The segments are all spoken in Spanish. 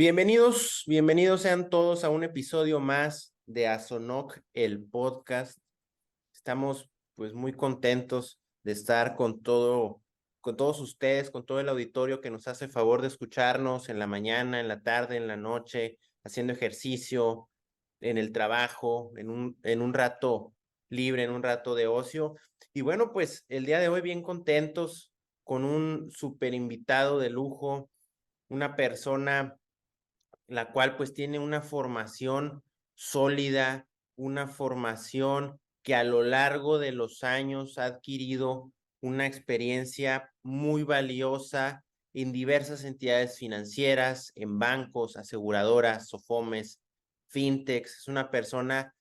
Bienvenidos sean todos a un episodio más de Asonoc, el podcast. Estamos pues muy contentos de estar con todos ustedes, con todo el auditorio que nos hace favor de escucharnos en la mañana, en la tarde, en la noche, haciendo ejercicio, en el trabajo, en un rato libre, en un rato de ocio. Y bueno, pues el día de hoy bien contentos con un súper invitado de lujo, una persona la cual pues tiene una formación sólida, una formación que a lo largo de los años ha adquirido una experiencia muy valiosa en diversas entidades financieras, en bancos, aseguradoras, SOFOMES, fintechs. Es una persona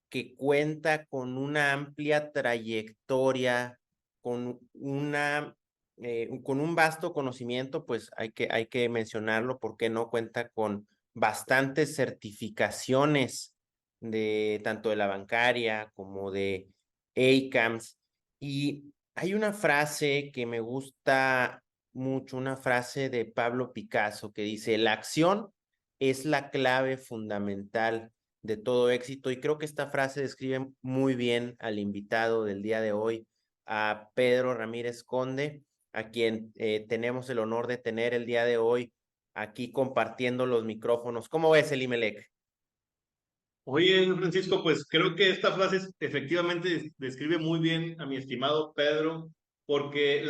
que cuenta con una amplia trayectoria, con un vasto conocimiento, pues hay que mencionarlo, porque no cuenta con bastantes certificaciones de tanto de la bancaria como de ACAMS. Y hay una frase que me gusta mucho, una frase de Pablo Picasso que dice: la acción es la clave fundamental de todo éxito. Y creo que esta frase describe muy bien al invitado del día de hoy, a Pedro Ramírez Conde, a quien tenemos el honor de tener el día de hoy aquí compartiendo los micrófonos. ¿Cómo ves, Elimelec? Oye, Francisco, pues creo que esta frase efectivamente describe muy bien a mi estimado Pedro, porque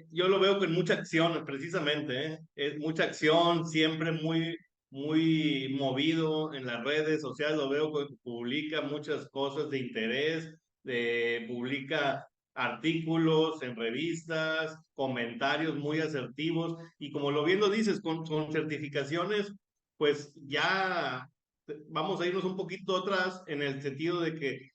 yo lo veo con mucha acción, precisamente, ¿eh? Es mucha acción, siempre muy movido en las redes sociales, lo veo que publica muchas cosas de interés, publica artículos en revistas, comentarios muy asertivos, y como lo bien lo dices, con certificaciones, pues ya vamos a irnos un poquito atrás en el sentido de que,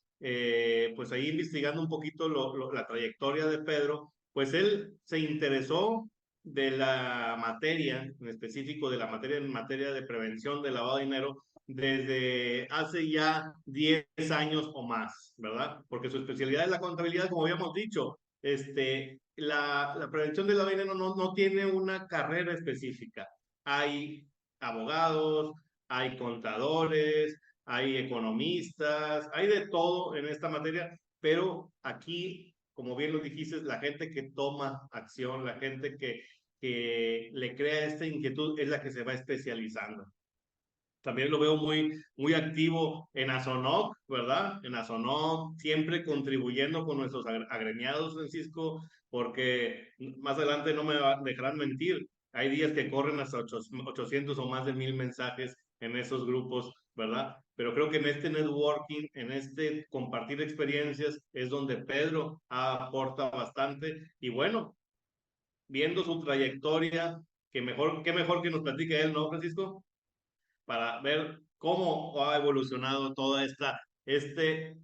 pues ahí investigando un poquito la trayectoria de Pedro, pues él se interesó de la materia, en específico de la materia en materia de prevención de lavado de dinero, desde hace ya 10 años o más, ¿verdad? Porque su especialidad es la contabilidad, como habíamos dicho. La prevención del lavado de dinero no tiene una carrera específica. Hay abogados, hay contadores, hay economistas, hay de todo en esta materia, pero aquí, como bien lo dijiste, la gente que toma acción, la gente que le crea esta inquietud es la que se va especializando. También lo veo muy activo en Asonoc, ¿verdad? En Asonoc, siempre contribuyendo con nuestros agremiados, Francisco, porque más adelante no me dejarán mentir. Hay días que corren hasta 800 o más de 1000 mensajes en esos grupos, ¿verdad? Pero creo que en este networking, en este compartir experiencias, es donde Pedro aporta bastante. Y bueno, viendo su trayectoria, qué mejor que nos platique él, ¿no, Francisco? Para ver cómo ha evolucionado toda este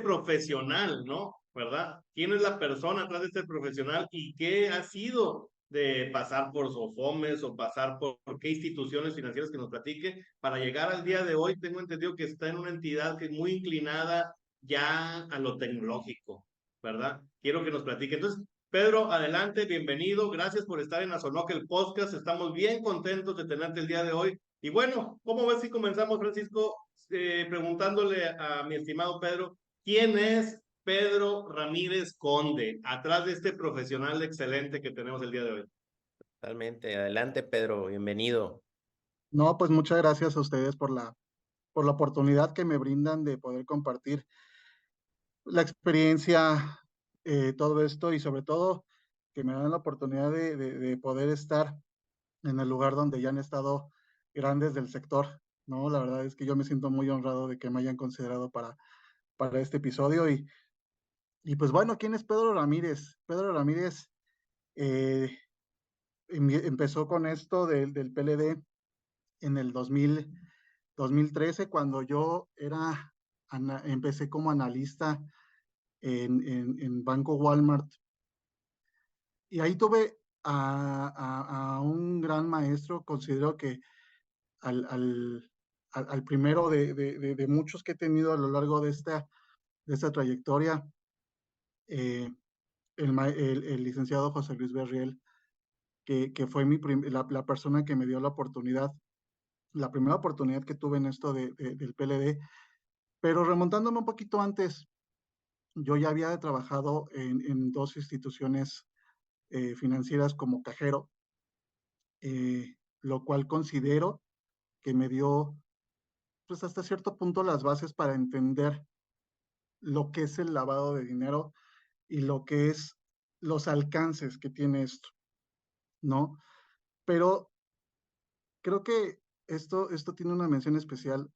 profesional, ¿no? ¿Verdad? ¿Quién es la persona atrás de este profesional y qué ha sido de pasar por Sofomes o pasar por qué instituciones financieras que nos platique para llegar al día de hoy? Tengo entendido que está en una entidad que es muy inclinada ya a lo tecnológico, ¿verdad? Quiero que nos platique. Entonces, Pedro, adelante, bienvenido. Gracias por estar en Asonoc, el podcast. Estamos bien contentos de tenerte el día de hoy. Y bueno, ¿cómo ves si comenzamos, Francisco, preguntándole a mi estimado Pedro, ¿quién es Pedro Ramírez Conde, atrás de este profesional excelente que tenemos el día de hoy? Totalmente. Adelante, Pedro. Bienvenido. No, pues muchas gracias a ustedes por la oportunidad que me brindan de poder compartir la experiencia, todo esto y sobre todo que me dan la oportunidad de poder estar en el lugar donde ya han estado grandes del sector, ¿no? La verdad es que yo me siento muy honrado de que me hayan considerado para este episodio y pues bueno, ¿quién es Pedro Ramírez? Pedro Ramírez eh, empezó con esto del PLD en el 2013, cuando yo empecé como analista en Banco Walmart. Y ahí tuve a un gran maestro, considero que al primero de muchos que he tenido a lo largo de esta trayectoria, eh, el licenciado José Luis Berriel. que fue la persona que me dio la oportunidad, la primera oportunidad que tuve en esto del PLD. Pero remontándome un poquito antes, yo ya había trabajado en dos instituciones financieras como cajero, lo cual considero que me dio, pues hasta cierto punto, las bases para entender lo que es el lavado de dinero y lo que es los alcances que tiene esto, ¿no? Pero creo que esto tiene una mención especial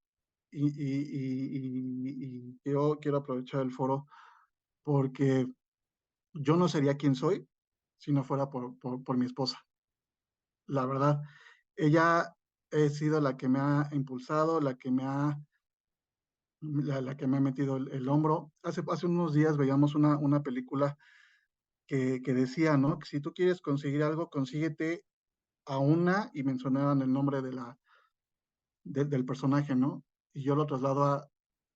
y yo quiero aprovechar el foro porque yo no sería quien soy si no fuera por mi esposa. La verdad, ella ha sido la que me ha impulsado, la que me ha metido el hombro. Hace unos días veíamos una película que decía, ¿no? Que si tú quieres conseguir algo, consíguete a una, y mencionaban el nombre del personaje, ¿no? Y yo lo traslado a,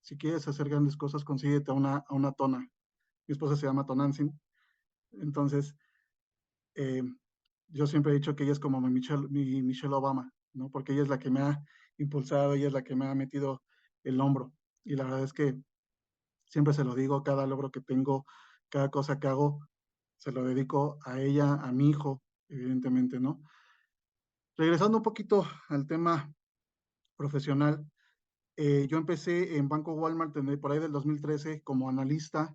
si quieres hacer grandes cosas, consíguete a una tona. Mi esposa se llama Tonantzin. Entonces, eh, yo siempre he dicho que ella es como mi Michelle Obama, ¿no? Porque ella es la que me ha impulsado, ella es la que me ha metido el hombro. Y la verdad es que siempre se lo digo, cada logro que tengo, cada cosa que hago, se lo dedico a ella, a mi hijo, evidentemente, ¿no? Regresando un poquito al tema profesional, yo empecé en Banco Walmart por ahí del 2013 como analista,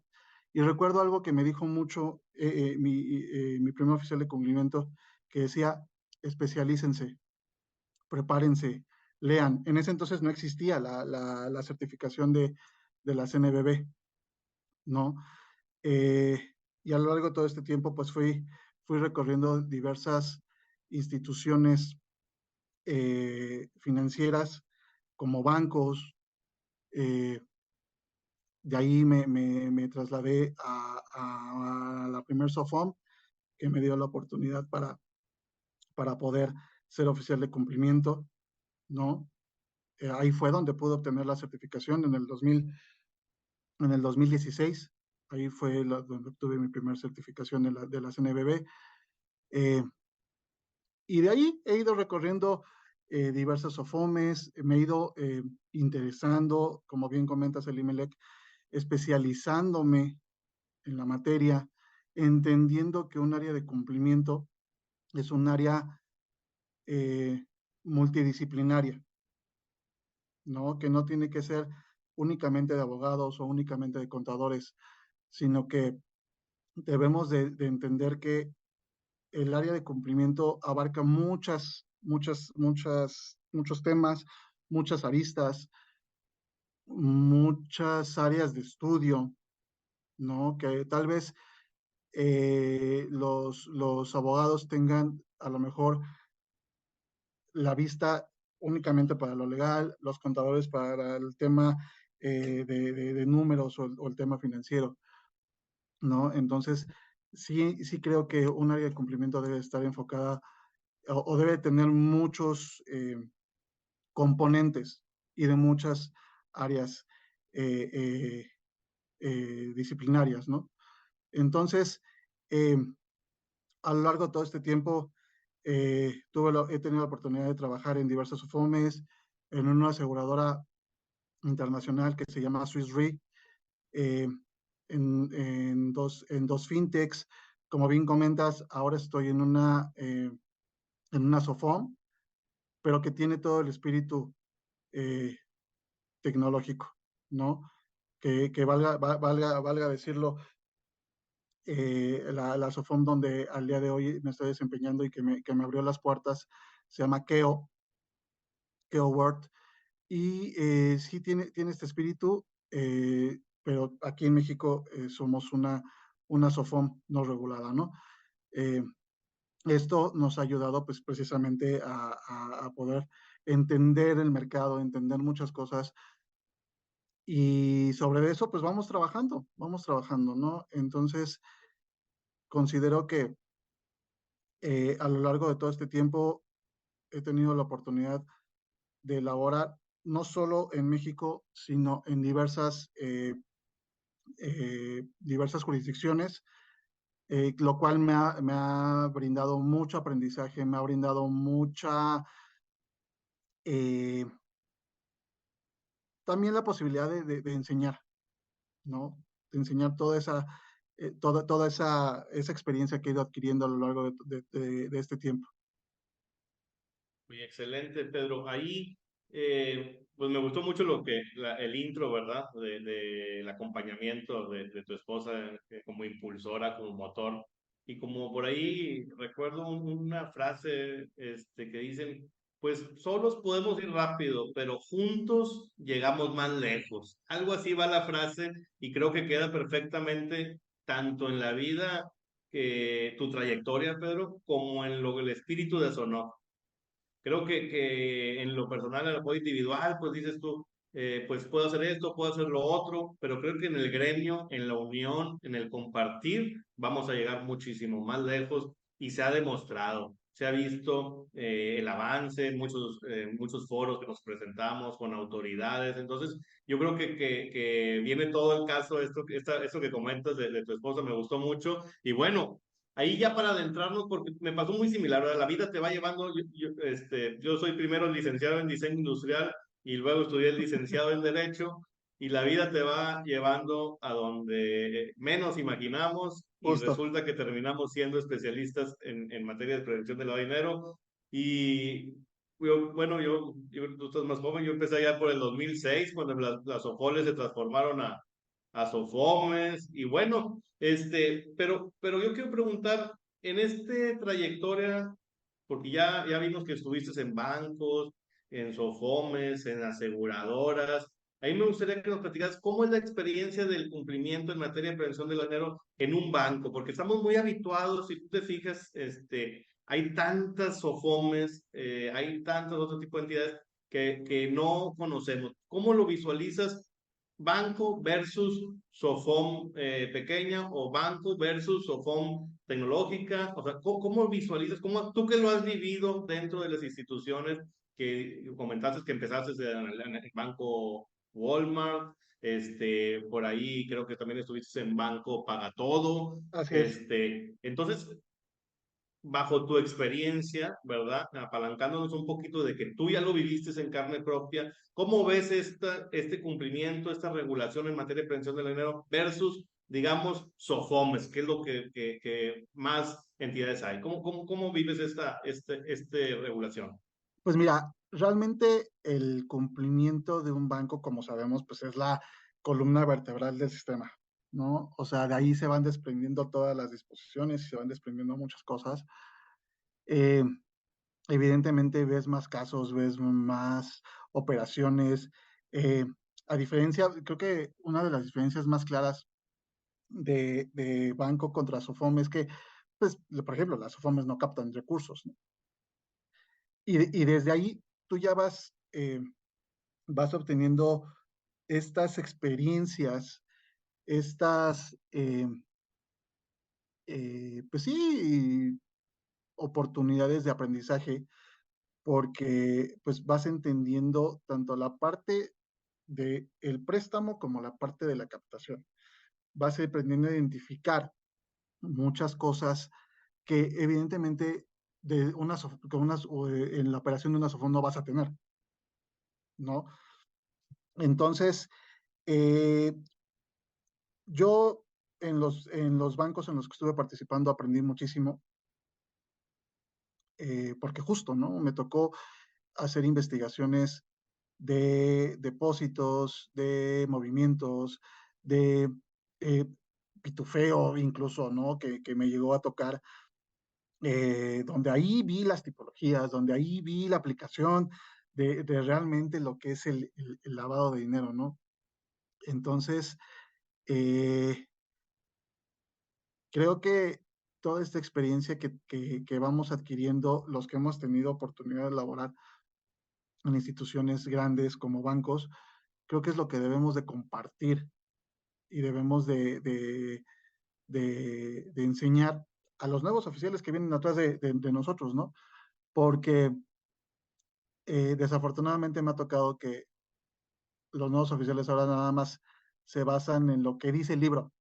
y recuerdo algo que me dijo mucho mi primer oficial de cumplimiento, que decía: especialícense, prepárense, lean. En ese entonces no existía la certificación de la CNBB, ¿no? Eh, y a lo largo de todo este tiempo, pues fui recorriendo diversas instituciones financieras como bancos. eh, de ahí me trasladé a la primer SOFOM, que me dio la oportunidad para poder ser oficial de cumplimiento, ¿no? Ahí fue donde pude obtener la certificación en el 2016. Ahí fue donde obtuve mi primera certificación de la CNBB. Eh, y de ahí he ido recorriendo diversas SOFOMES, me he ido interesando, como bien comentas, Elimelec, especializándome en la materia, entendiendo que un área de cumplimiento es un área eh, multidisciplinaria, ¿no? Que no tiene que ser únicamente de abogados o únicamente de contadores, sino que debemos de entender que el área de cumplimiento abarca muchos temas, muchas aristas, muchas áreas de estudio, ¿no? Que tal vez los abogados tengan a lo mejor la vista únicamente para lo legal, los contadores para el tema de números o el tema financiero, ¿no? Entonces, sí creo que un área de cumplimiento debe estar enfocada o debe tener muchos componentes y de muchas áreas eh, eh, disciplinarias, ¿no? Entonces, eh, a lo largo de todo este tiempo, he tenido la oportunidad de trabajar en diversos FOMES, en una aseguradora internacional que se llama Swiss Re, eh, en dos fintechs. Como bien comentas, ahora estoy en una SOFOM, pero que tiene todo el espíritu eh, tecnológico, ¿no? Que valga decirlo, la SOFOM donde al día de hoy me estoy desempeñando y que me abrió las puertas se llama Keo World, y sí tiene este espíritu, pero aquí en México somos una SOFOM no regulada, ¿no? Eh, Esto nos ha ayudado pues precisamente a poder entender el mercado, entender muchas cosas, y sobre eso pues vamos trabajando, ¿no? Entonces considero que a lo largo de todo este tiempo he tenido la oportunidad de elaborar no solo en México, sino en diversas jurisdicciones, lo cual me ha brindado mucho aprendizaje, me ha brindado mucha, también la posibilidad de enseñar, ¿no? De enseñar toda esa experiencia que he ido adquiriendo a lo largo de este tiempo. Muy excelente, Pedro. Ahí, pues me gustó mucho el intro, ¿verdad? Del acompañamiento de tu esposa como impulsora, como motor. Y como por ahí recuerdo una frase que dicen, pues solos podemos ir rápido, pero juntos llegamos más lejos. Algo así va la frase y creo que queda perfectamente tanto en la vida, tu trayectoria, Pedro, como en el espíritu de Sonó. Creo que en lo personal, en el apoyo individual, pues dices tú, pues puedo hacer esto, puedo hacer lo otro, pero creo que en el gremio, en la unión, en el compartir, vamos a llegar muchísimo más lejos y se ha demostrado, se ha visto el avance en muchos foros que nos presentamos con autoridades. Entonces, yo creo que viene todo el caso, esto que comentas de tu esposa, me gustó mucho. Y bueno, ahí ya para adentrarnos, porque me pasó muy similar, ¿verdad? La vida te va llevando, yo soy primero licenciado en diseño industrial y luego estudié licenciado en derecho, y la vida te va llevando a donde menos imaginamos y Justo. resulta que terminamos siendo especialistas en materia de prevención del lavado de dinero. Y bueno, tú estás más joven, yo empecé ya por el 2006 cuando las OFOLES se transformaron a SOFOMES. Y bueno, pero yo quiero preguntar, en esta trayectoria, porque ya vimos que estuviste en bancos, en SOFOMES, en aseguradoras. Ahí me gustaría que nos platicaras cómo es la experiencia del cumplimiento en materia de prevención del dinero en un banco, porque estamos muy habituados, si tú te fijas, hay tantas SOFOMES, hay tantos otros tipos de entidades que no conocemos. ¿Cómo lo visualizas? Banco versus SOFOM pequeña, o banco versus SOFOM tecnológica. O sea, ¿cómo visualizas? Tú que lo has vivido dentro de las instituciones, que comentaste que empezaste en el banco Walmart, por ahí creo que también estuviste en banco Paga Todo. Así es. Entonces, bajo tu experiencia, ¿verdad? Apalancándonos un poquito de que tú ya lo viviste en carne propia, ¿cómo ves este cumplimiento, esta regulación en materia de prevención del dinero versus, digamos, SOFOMES, que es lo que más entidades hay? ¿Cómo vives esta regulación? Pues mira, realmente el cumplimiento de un banco, como sabemos, pues es la columna vertebral del sistema, ¿no? O sea, de ahí se van desprendiendo todas las disposiciones y se van desprendiendo muchas cosas. Eh, Evidentemente ves más casos, ves más operaciones. eh, a diferencia, creo que una de las diferencias más claras de banco contra SOFOM es que, pues, por ejemplo, las SOFOMes no captan recursos, ¿no? Y desde ahí tú ya vas obteniendo estas experiencias, estas, pues sí, oportunidades de aprendizaje, porque pues vas entendiendo tanto la parte del préstamo como la parte de la captación. Vas aprendiendo a identificar muchas cosas que evidentemente en la operación de una SOFOM no vas a tener, ¿no? Entonces, eh, yo en los bancos en los que estuve participando aprendí muchísimo, porque justo, ¿no? Me tocó hacer investigaciones de depósitos, de movimientos, de eh, pitufeo incluso, ¿no? Que me llegó a tocar, donde ahí vi las tipologías, donde ahí vi la aplicación de realmente lo que es el lavado de dinero, ¿no? Entonces, eh, creo que toda esta experiencia que vamos adquiriendo, los que hemos tenido oportunidad de laborar en instituciones grandes como bancos, creo que es lo que debemos de compartir y debemos de enseñar a los nuevos oficiales que vienen atrás de nosotros, ¿no? Porque desafortunadamente me ha tocado que los nuevos oficiales ahora nada más se basan en lo que dice el libro,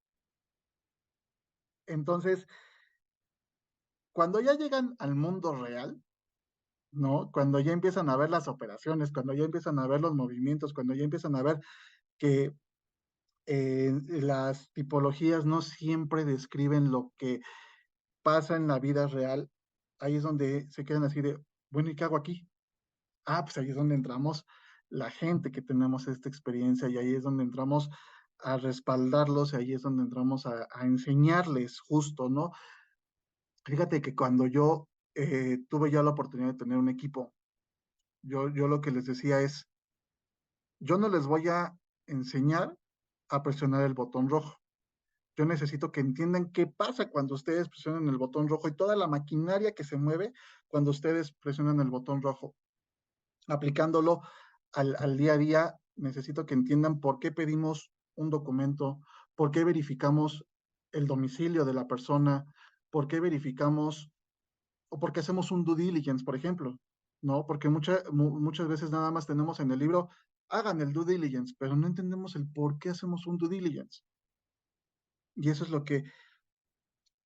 Entonces, cuando ya llegan al mundo real, ¿no? Cuando ya empiezan a ver las operaciones, cuando ya empiezan a ver los movimientos, cuando ya empiezan a ver que las tipologías no siempre describen lo que pasa en la vida real, ahí es donde se quedan así de, bueno, ¿y qué hago aquí? Ah, pues ahí es donde entramos la gente que tenemos esta experiencia y ahí es donde entramos a respaldarlos y ahí es donde entramos a enseñarles justo, ¿no? Fíjate que cuando yo tuve ya la oportunidad de tener un equipo, yo lo que les decía es, yo no les voy a enseñar a presionar el botón rojo. Yo necesito que entiendan qué pasa cuando ustedes presionan el botón rojo y toda la maquinaria que se mueve cuando ustedes presionan el botón rojo. Aplicándolo al día a día, necesito que entiendan por qué pedimos un documento, por qué verificamos el domicilio de la persona, por qué verificamos o por qué hacemos un due diligence, por ejemplo, ¿no? Porque muchas veces nada más tenemos en el libro, hagan el due diligence, pero no entendemos el por qué hacemos un due diligence. Y eso es lo que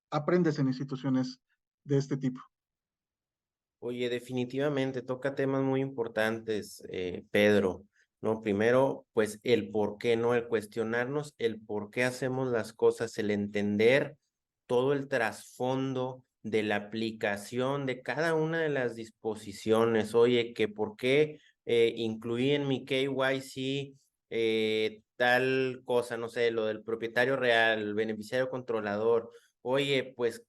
aprendes en instituciones de este tipo. Oye, definitivamente toca temas muy importantes, Pedro, ¿no? Primero, pues el por qué, ¿no? El cuestionarnos el por qué hacemos las cosas, el entender todo el trasfondo de la aplicación de cada una de las disposiciones. Oye, que por qué incluí en mi KYC tal cosa, no sé, lo del propietario real, el beneficiario controlador. Oye, pues,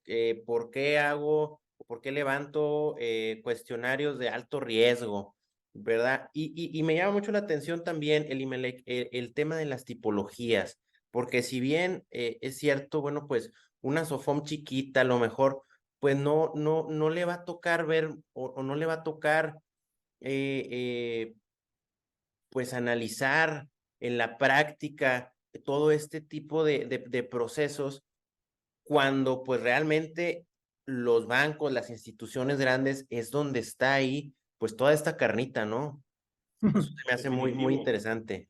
¿por qué hago? ¿Por qué levanto cuestionarios de alto riesgo? ¿Verdad? Y me llama mucho la atención también el tema de las tipologías, porque si bien es cierto, bueno, pues una SOFOM chiquita a lo mejor, pues no le va a tocar ver o no le va a tocar eh, eh, pues analizar en la práctica todo este tipo de procesos cuando pues realmente los bancos, las instituciones grandes es donde está ahí pues toda esta carnita, ¿no? Eso se me hace muy Definitivo. interesante.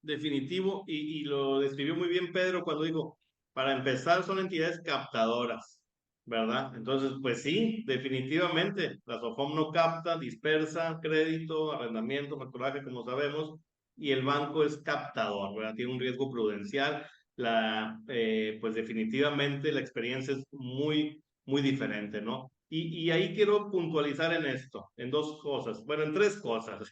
Definitivo, y lo describió muy bien Pedro cuando dijo, para empezar son entidades captadoras, ¿verdad? Entonces, pues sí, definitivamente, la SOFOM no capta, dispersa crédito, arrendamiento, facturaje, como sabemos, y el banco es captador, ¿verdad? Tiene un riesgo prudencial, pues definitivamente la experiencia es muy diferente, ¿no? Y ahí quiero puntualizar en esto, en dos cosas, bueno, en tres cosas.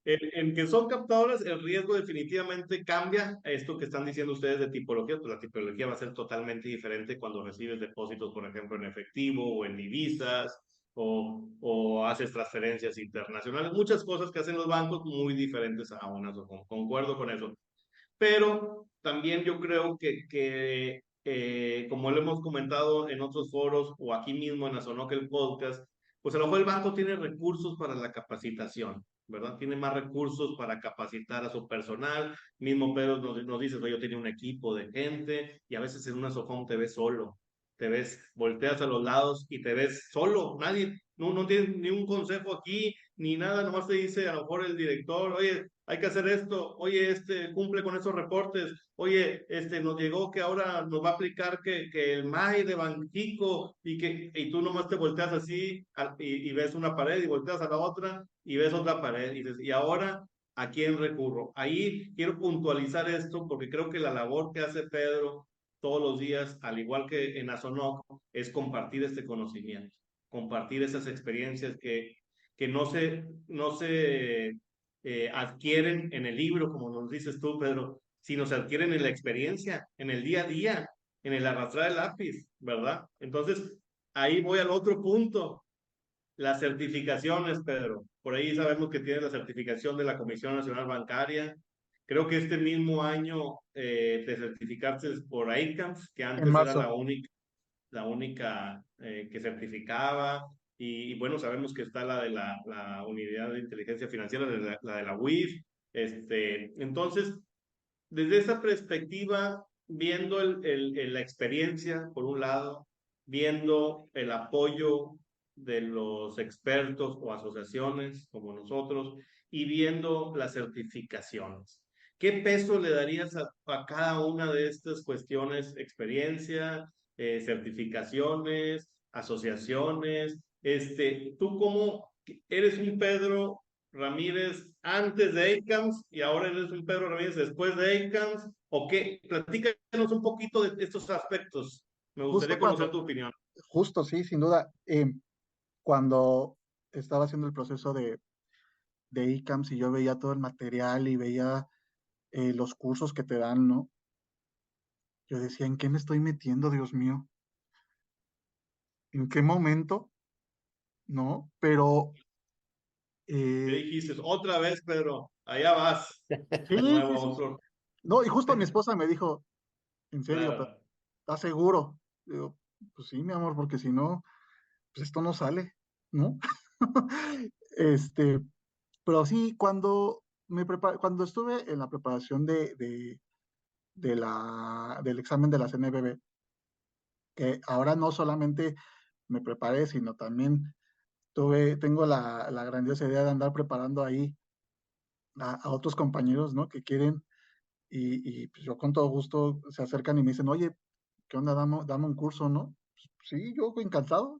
En que son captadoras, el riesgo definitivamente cambia. Esto que están diciendo ustedes de tipología, pues la tipología va a ser totalmente diferente cuando recibes depósitos, por ejemplo, en efectivo o en divisas o haces transferencias internacionales. Muchas cosas que hacen los bancos muy diferentes a unas. Concuerdo con eso. Pero también yo creo que como lo hemos comentado en otros foros o aquí mismo en Azonoc el podcast, pues a lo mejor el banco tiene recursos para la capacitación, ¿verdad? Tiene más recursos para capacitar a su personal. Mismo Pedro nos dice, yo tenía un equipo de gente y a veces en una SOFOM te ves solo, te ves, volteas a los lados y te ves solo, nadie, no tienes ni un consejo aquí, ni nada, nomás te dice a lo mejor el director, oye, hay que hacer esto, oye, cumple con esos reportes, oye, nos llegó que ahora nos va a aplicar que el MAI de Banxico y tú nomás te volteas así y ves una pared y volteas a la otra y ves otra pared y dices, ¿y ahora a quién recurro? Ahí quiero puntualizar esto porque creo que la labor que hace Pedro todos los días, al igual que en Azonoc, es compartir este conocimiento, compartir esas experiencias que no se adquieren en el libro, como nos dices tú, Pedro, sino se adquieren en la experiencia, en el día a día, en el arrastrar el lápiz, ¿verdad? Entonces, ahí voy al otro punto, las certificaciones, Pedro. Por ahí sabemos que tienes la certificación de la Comisión Nacional Bancaria. Creo que este mismo año te certificaste por ICANS, que En antes era marzo. la única que certificaba. Y bueno, sabemos que está la de la Unidad de Inteligencia Financiera, la de la UIF. Entonces, desde esa perspectiva, viendo la experiencia, por un lado, viendo el apoyo de los expertos o asociaciones como nosotros y viendo las certificaciones. ¿qué peso le darías a cada una de estas cuestiones? Experiencia, certificaciones, asociaciones. ¿Tú cómo eres un Pedro Ramírez antes de ACAMS y ahora eres un Pedro Ramírez después de ACAMS? ¿O qué? Platícanos un poquito de estos aspectos. Me Justo gustaría conocer cuando, tu opinión. justo sí, sin duda, cuando estaba haciendo el proceso de ICAMS y yo veía todo el material y veía los cursos que te dan, ¿no? Yo decía, ¿en qué me estoy metiendo, Dios mío? ¿En qué momento? ¿No? Pero ¿Qué eh, dijiste? Otra vez, Pedro, allá vas, sí, de nuevo sí, a sí. otro. No, y justo mi esposa me dijo, en serio, pero Claro. ¿estás seguro? Digo, pues sí, mi amor, porque si no, pues esto no sale, ¿no? Este, pero sí, cuando estuve en la preparación del examen de la CNBB, que ahora no solamente me preparé, sino también tengo la grandiosa idea de andar preparando ahí a otros compañeros, ¿no? Que quieren, y pues yo con todo gusto se acercan y me dicen, oye, ¿qué onda? Dame un curso, ¿no? Pues, sí, yo encantado,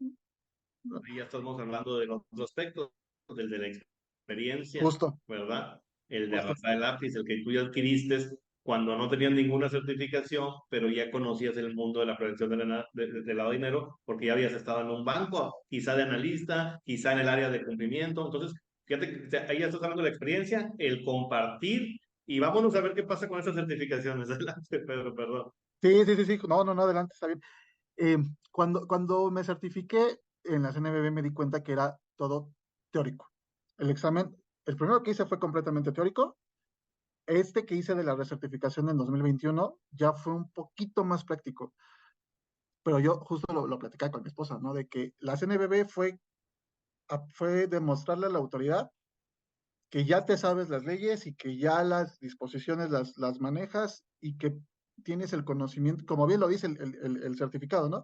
¿no? Ahí ya estamos hablando de los dos aspectos, del de la experiencia, Justo, ¿verdad? El de justo. arrastrar el lápiz, el que tú ya adquiriste cuando no tenías ninguna certificación, pero ya conocías el mundo de la prevención del lavado de dinero, porque ya habías estado en un banco, quizá de analista, quizá en el área de cumplimiento. Entonces, fíjate, ahí ya estás hablando de la experiencia, el compartir, y vámonos a ver qué pasa con esas certificaciones. Adelante, Pedro, perdón. Sí, sí, sí, sí. No, no, no, adelante, está bien. Cuando me certifiqué en la CNBB me di cuenta que era todo teórico. El examen, el primero que hice fue completamente teórico. Este que hice de la recertificación en 2021 ya fue un poquito más práctico. Pero yo justo lo platicaba con mi esposa, ¿no? De que la CNBB fue demostrarle a la autoridad que ya te sabes las leyes y que ya las disposiciones las manejas y que tienes el conocimiento, como bien lo dice el certificado, ¿no?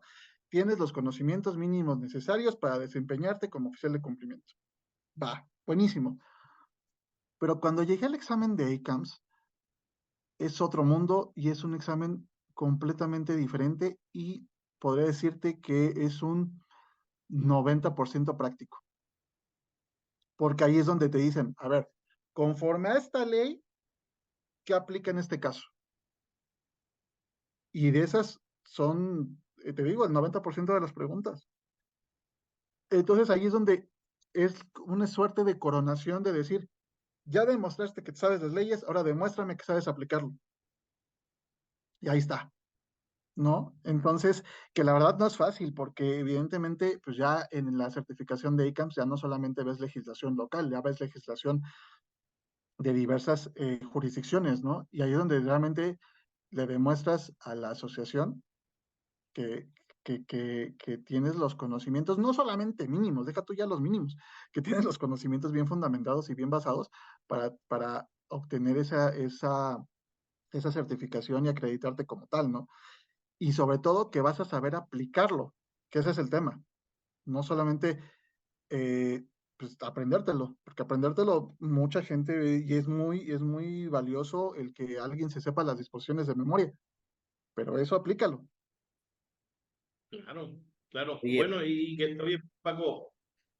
Tienes los conocimientos mínimos necesarios para desempeñarte como oficial de cumplimiento. Va, buenísimo. Pero cuando llegué al examen de ACAMS, es otro mundo y es un examen completamente diferente y podría decirte que es un 90% práctico, porque ahí es donde te dicen, a ver, conforme a esta ley, ¿qué aplica en este caso? Y de esas son, te digo, el 90% de las preguntas. Entonces ahí es donde es una suerte de coronación de decir, ya demostraste que sabes las leyes, ahora demuéstrame que sabes aplicarlo. Y ahí está, ¿no? Entonces, que la verdad no es fácil, porque evidentemente, pues ya en la certificación de ICAMS ya no solamente ves legislación local, ya ves legislación de diversas jurisdicciones, ¿no? Y ahí es donde realmente le demuestras a la asociación que, que tienes los conocimientos, no solamente mínimos, deja tú ya los mínimos, que tienes los conocimientos bien fundamentados y bien basados para obtener esa certificación y acreditarte como tal, ¿no? Y sobre todo que vas a saber aplicarlo, que ese es el tema, no solamente eh, pues aprendértelo, porque aprendértelo mucha gente y es muy valioso el que alguien se sepa las disposiciones de memoria, pero eso aplícalo. Claro, claro. Oye, Bueno, oye, Paco,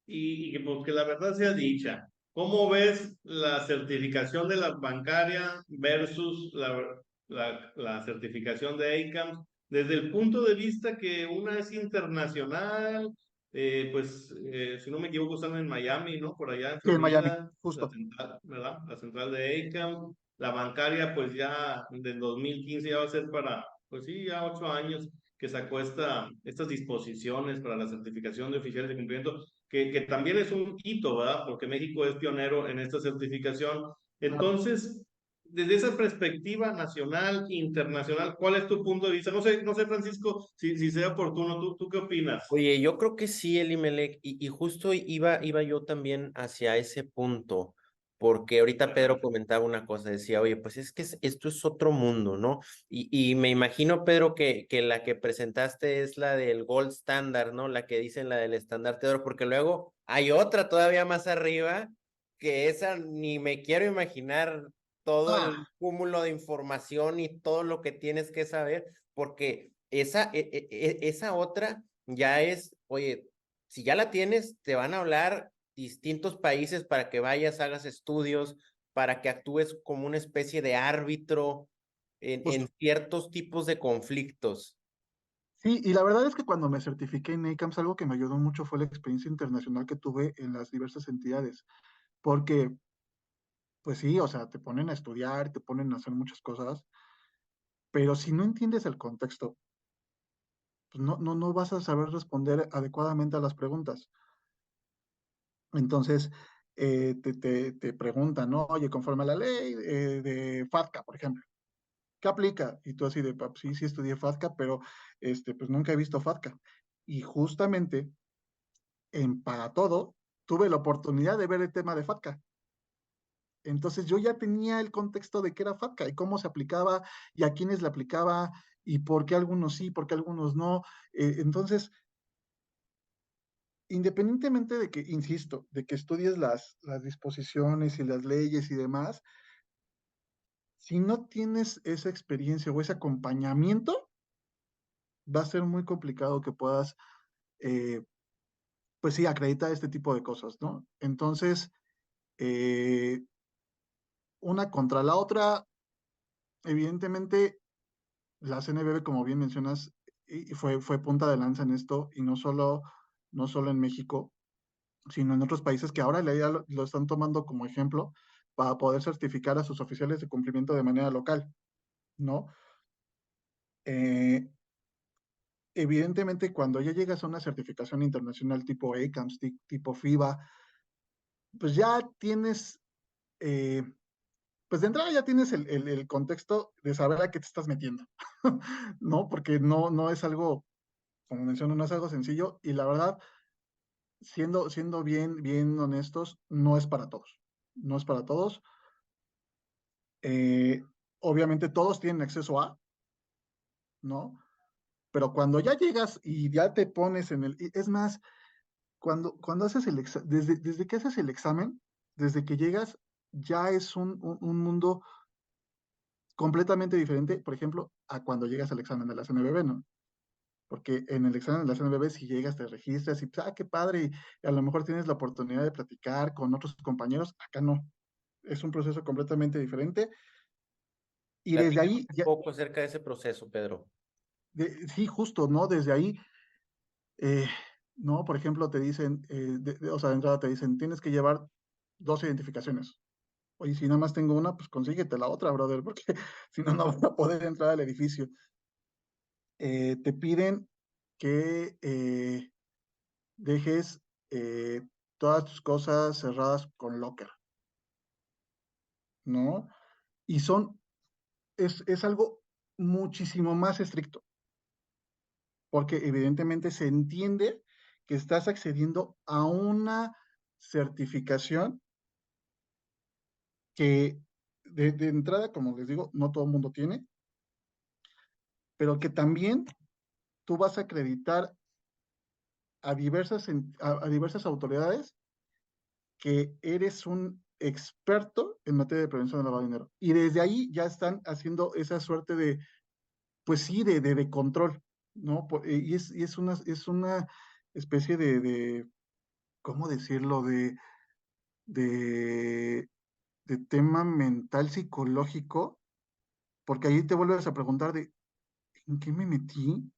y que porque la verdad sea dicha, ¿cómo ves la certificación de la bancaria versus la certificación de ACAMS desde el punto de vista que una es internacional? Si no me equivoco, están en Miami, ¿no? Por allá en Sí, en Miami, Florida, la justo. central, ¿verdad? La central de ACAMS. La bancaria, pues ya del 2015 ya va a ser para, pues sí, ya 8 años que sacó estas disposiciones para la certificación de oficiales de cumplimiento, que también es un hito, ¿verdad? Porque México es pionero en esta certificación. Claro. Entonces, desde esa perspectiva nacional, internacional, ¿cuál es tu punto de vista? No sé, Francisco, si sea oportuno, ¿tú qué opinas? oye, yo creo que sí, Elimelech, y justo iba yo también hacia ese punto, porque ahorita Pedro Adelante. comentaba una cosa, decía, oye, pues es que esto es otro mundo, ¿no? Y me imagino, Pedro, que la que presentaste es la del Gold Standard, ¿no? La que dicen la del estandarte de oro, porque luego hay otra todavía más arriba, que esa ni me quiero imaginar todo Ah, el cúmulo de información y todo lo que tienes que saber, porque esa otra ya es, oye, si ya la tienes, te van a hablar distintos países para que vayas, hagas estudios, para que actúes como una especie de árbitro en justo. ciertos tipos de conflictos. Sí, y la verdad es que cuando me certifiqué en NACAMS, algo que me ayudó mucho fue la experiencia internacional que tuve en las diversas entidades, porque, pues sí, o sea, te ponen a estudiar, te ponen a hacer muchas cosas, pero si no entiendes el contexto, pues no vas a saber responder adecuadamente a las preguntas. Entonces, te preguntan, ¿no? Oye, conforme a la ley de FATCA, por ejemplo, ¿qué aplica? Y tú así de, "Pap, sí, sí estudié FATCA, pero pues nunca he visto FATCA". Y justamente Para Todo tuve la oportunidad de ver el tema de FATCA. Entonces yo ya tenía el contexto de qué era FATCA y cómo se aplicaba y a quiénes le aplicaba y por qué algunos sí, por qué algunos no. Entonces, independientemente de que, insisto, de que estudies las disposiciones y las leyes y demás, si no tienes esa experiencia o ese acompañamiento, va a ser muy complicado que puedas, eh, pues sí, acreditar este tipo de cosas, ¿no? Entonces, eh, una contra la otra, evidentemente, la CNBB, como bien mencionas, y fue punta de lanza en esto, y no solo en México, sino en otros países que ahora ya lo están tomando como ejemplo para poder certificar a sus oficiales de cumplimiento de manera local, ¿no? Eh, Evidentemente, cuando ya llegas a una certificación internacional tipo ACAMS, tipo FIBA, pues ya tienes, eh, pues de entrada ya tienes el contexto de saber a qué te estás metiendo, ¿no? Porque no es algo, como menciono, no es algo sencillo y la verdad, siendo bien honestos, no es para todos. No es para todos. Eh, Obviamente todos tienen acceso a, ¿no? Pero cuando ya llegas y ya te pones es más, cuando haces desde que haces el examen, desde que llegas, ya es un mundo completamente diferente, por ejemplo, a cuando llegas al examen de la CNBB, ¿no? Porque en el examen de la CNBB, si llegas, te registras y, pues, qué padre, y a lo mejor tienes la oportunidad de platicar con otros compañeros, acá no. Es un proceso completamente diferente. Y desde Platícame ahí, un poco acerca de ese proceso, Pedro. sí, justo, ¿no? Desde ahí, eh, ¿no? Por ejemplo, te dicen, o sea, de entrada te dicen, tienes que llevar 2 identificaciones. Oye, si nada más tengo una, pues consíguete la otra, brother, porque si no, no vas a poder entrar al edificio. Te piden que dejes todas tus cosas cerradas con locker, ¿no? Y es algo muchísimo más estricto, porque evidentemente se entiende que estás accediendo a una certificación que de entrada, como les digo, no todo el mundo tiene, pero que también tú vas a acreditar a diversas autoridades que eres un experto en materia de prevención de lavado de dinero. Y desde ahí ya están haciendo esa suerte de, pues sí, de control, ¿no? Y es una especie ¿cómo decirlo? De, de tema mental psicológico, porque ahí te vuelves a preguntar ¿en qué me metí?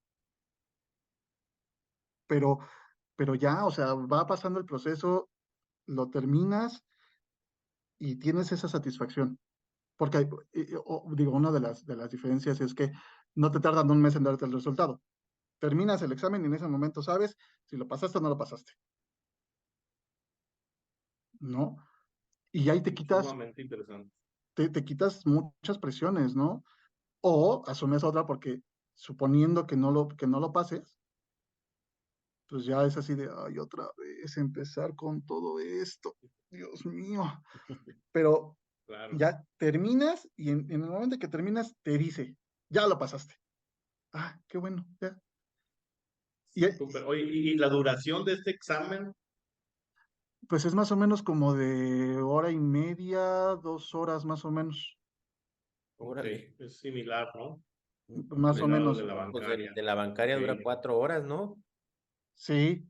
Pero, pero ya, o sea, va pasando el proceso, lo terminas y tienes esa satisfacción. Porque, digo, una de las diferencias es que no te tardan un mes en darte el resultado. Terminas el examen y en ese momento sabes si lo pasaste o no lo pasaste, ¿no? Y ahí te quitas, Sumamente interesante. te quitas muchas presiones, ¿no? O asumes otra porque suponiendo que no lo pases, pues ya es así de, ay, otra vez empezar con todo esto, Dios mío. Pero Claro. ya terminas y en el momento que terminas te dice, ya lo pasaste. Ah, qué bueno, ya. Y, Súper. Oye, ¿y la duración de este examen? pues es más o menos como de hora y media, 2 horas más o menos. Órale. Sí, es similar, ¿no? más o Similar al de menos. la Pues bancaria. de la bancaria dura Sí, 4 horas, ¿no? Sí,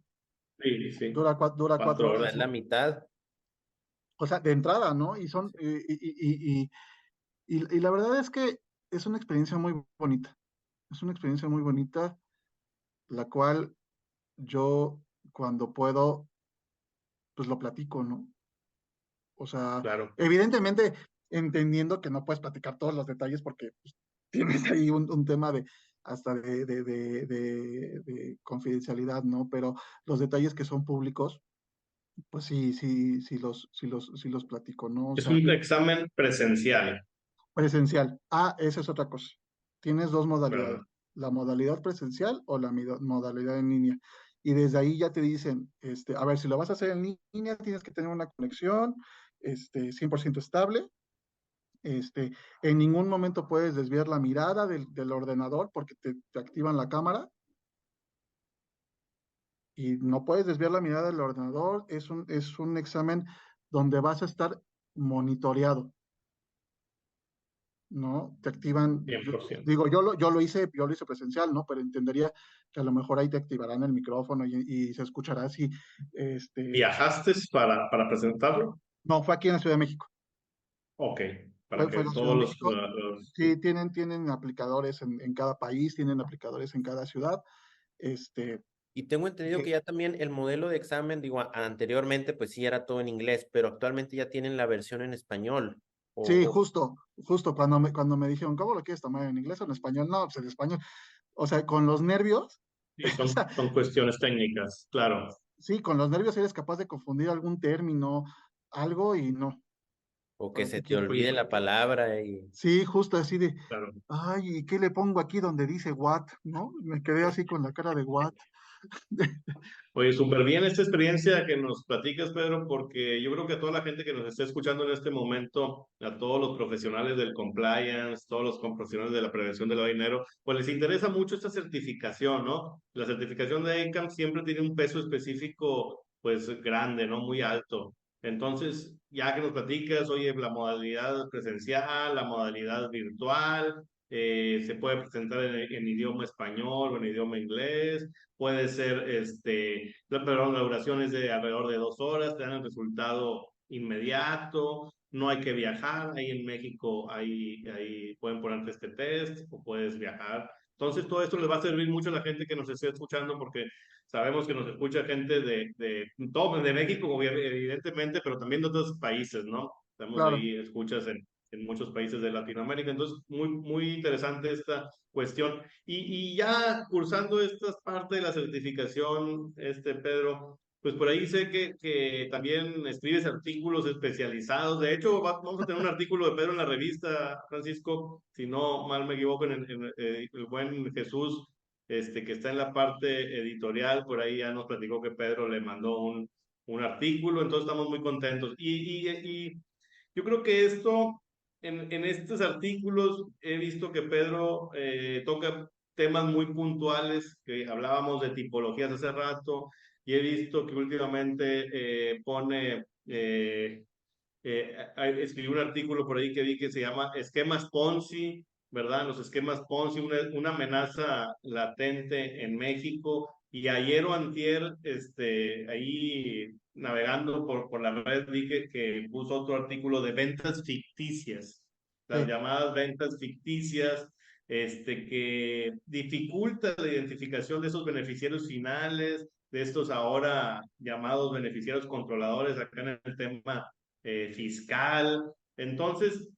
sí, sí. dura cuatro Cuatro O horas. sea, horas. es la mitad. O sea, de entrada, ¿no? Y la verdad es que es una experiencia muy bonita. Es una experiencia muy bonita, la cual yo cuando puedo, pues lo platico, ¿no? O sea, Claro. evidentemente entendiendo que no puedes platicar todos los detalles porque pues, tienes ahí un tema de hasta de confidencialidad, ¿no? Pero los detalles que son públicos, pues sí los platico, ¿no? O Es sea, un examen presencial, presencial. Ah, esa es otra cosa. Tienes dos ¿verdad? modalidades, la modalidad presencial o la modalidad en línea. Y desde ahí ya te dicen, a ver, si lo vas a hacer en línea, tienes que tener una conexión 100% estable. Este, en ningún momento puedes desviar la mirada del ordenador porque te activan la cámara y no puedes desviar la mirada del ordenador. Es un examen donde vas a estar monitoreado. ¿No? Te activan, 100%. digo, yo lo hice presencial, ¿no? Pero entendería que a lo mejor ahí te activarán el micrófono y se escuchará así, ¿Viajaste para presentarlo? no, fue aquí en la Ciudad de México, Ok, para fue que en la Ciudad todos de los, México, sí, tienen aplicadores en cada país, tienen aplicadores en cada ciudad, este, Y tengo entendido que que, ya también el modelo de examen, digo, anteriormente pues sí era todo en inglés, pero actualmente ya tienen la versión en español. sí, O justo cuando me dijeron, ¿cómo lo quieres tomar en inglés o en español? No, pues en español, o sea, con los nervios, sí, o sea, son cuestiones técnicas, claro. sí, con los nervios eres capaz de confundir algún término, algo y no. o que ¿Para se qué te quiero? Oye, olvide la palabra y Sí, justo así de, claro. ay, ¿y qué le pongo aquí donde dice what? ¿No? Me quedé así con la cara de what. Oye, súper bien esta experiencia que nos platicas, Pedro, porque yo creo que a toda la gente que nos está escuchando en este momento, a todos los profesionales del compliance, todos los profesionales de la prevención del lavado de dinero, pues les interesa mucho esta certificación, ¿no? La certificación de ACAM siempre tiene un peso específico, pues grande, ¿no? Muy alto. Entonces, ya que nos platicas, oye, la modalidad presencial, la modalidad virtual, se puede presentar en idioma español o en idioma inglés, puede ser, perdón, la duración es de alrededor de 2 horas, te dan el resultado inmediato, no hay que viajar, ahí en México ahí pueden ponerte este test o puedes viajar. Entonces todo esto les va a servir mucho a la gente que nos esté escuchando porque sabemos que nos escucha gente de México, evidentemente, pero también de otros países, ¿no? Tenemos Claro. ahí escuchas en muchos países de Latinoamérica, entonces muy interesante esta cuestión. Y ya cursando esta parte de la certificación, Pedro, pues por ahí sé que también escribes artículos especializados. De hecho, vamos a tener un artículo de Pedro en la revista, Francisco, si no mal me equivoco, el buen Jesús, que está en la parte editorial, por ahí ya nos platicó que Pedro le mandó un artículo, entonces estamos muy contentos. Y yo creo que en estos artículos he visto que Pedro toca temas muy puntuales, que hablábamos de tipologías hace rato, y he visto que últimamente escribió un artículo por ahí que vi que se llama Esquemas Ponzi, ¿verdad? Los esquemas Ponzi, una amenaza latente en México. Y ayer o antier, ahí navegando por la red, vi que puso otro artículo de ventas ficticias, las Sí, llamadas ventas ficticias, que dificulta la identificación de esos beneficiarios finales, de estos ahora llamados beneficiarios controladores acá en el tema fiscal. Entonces,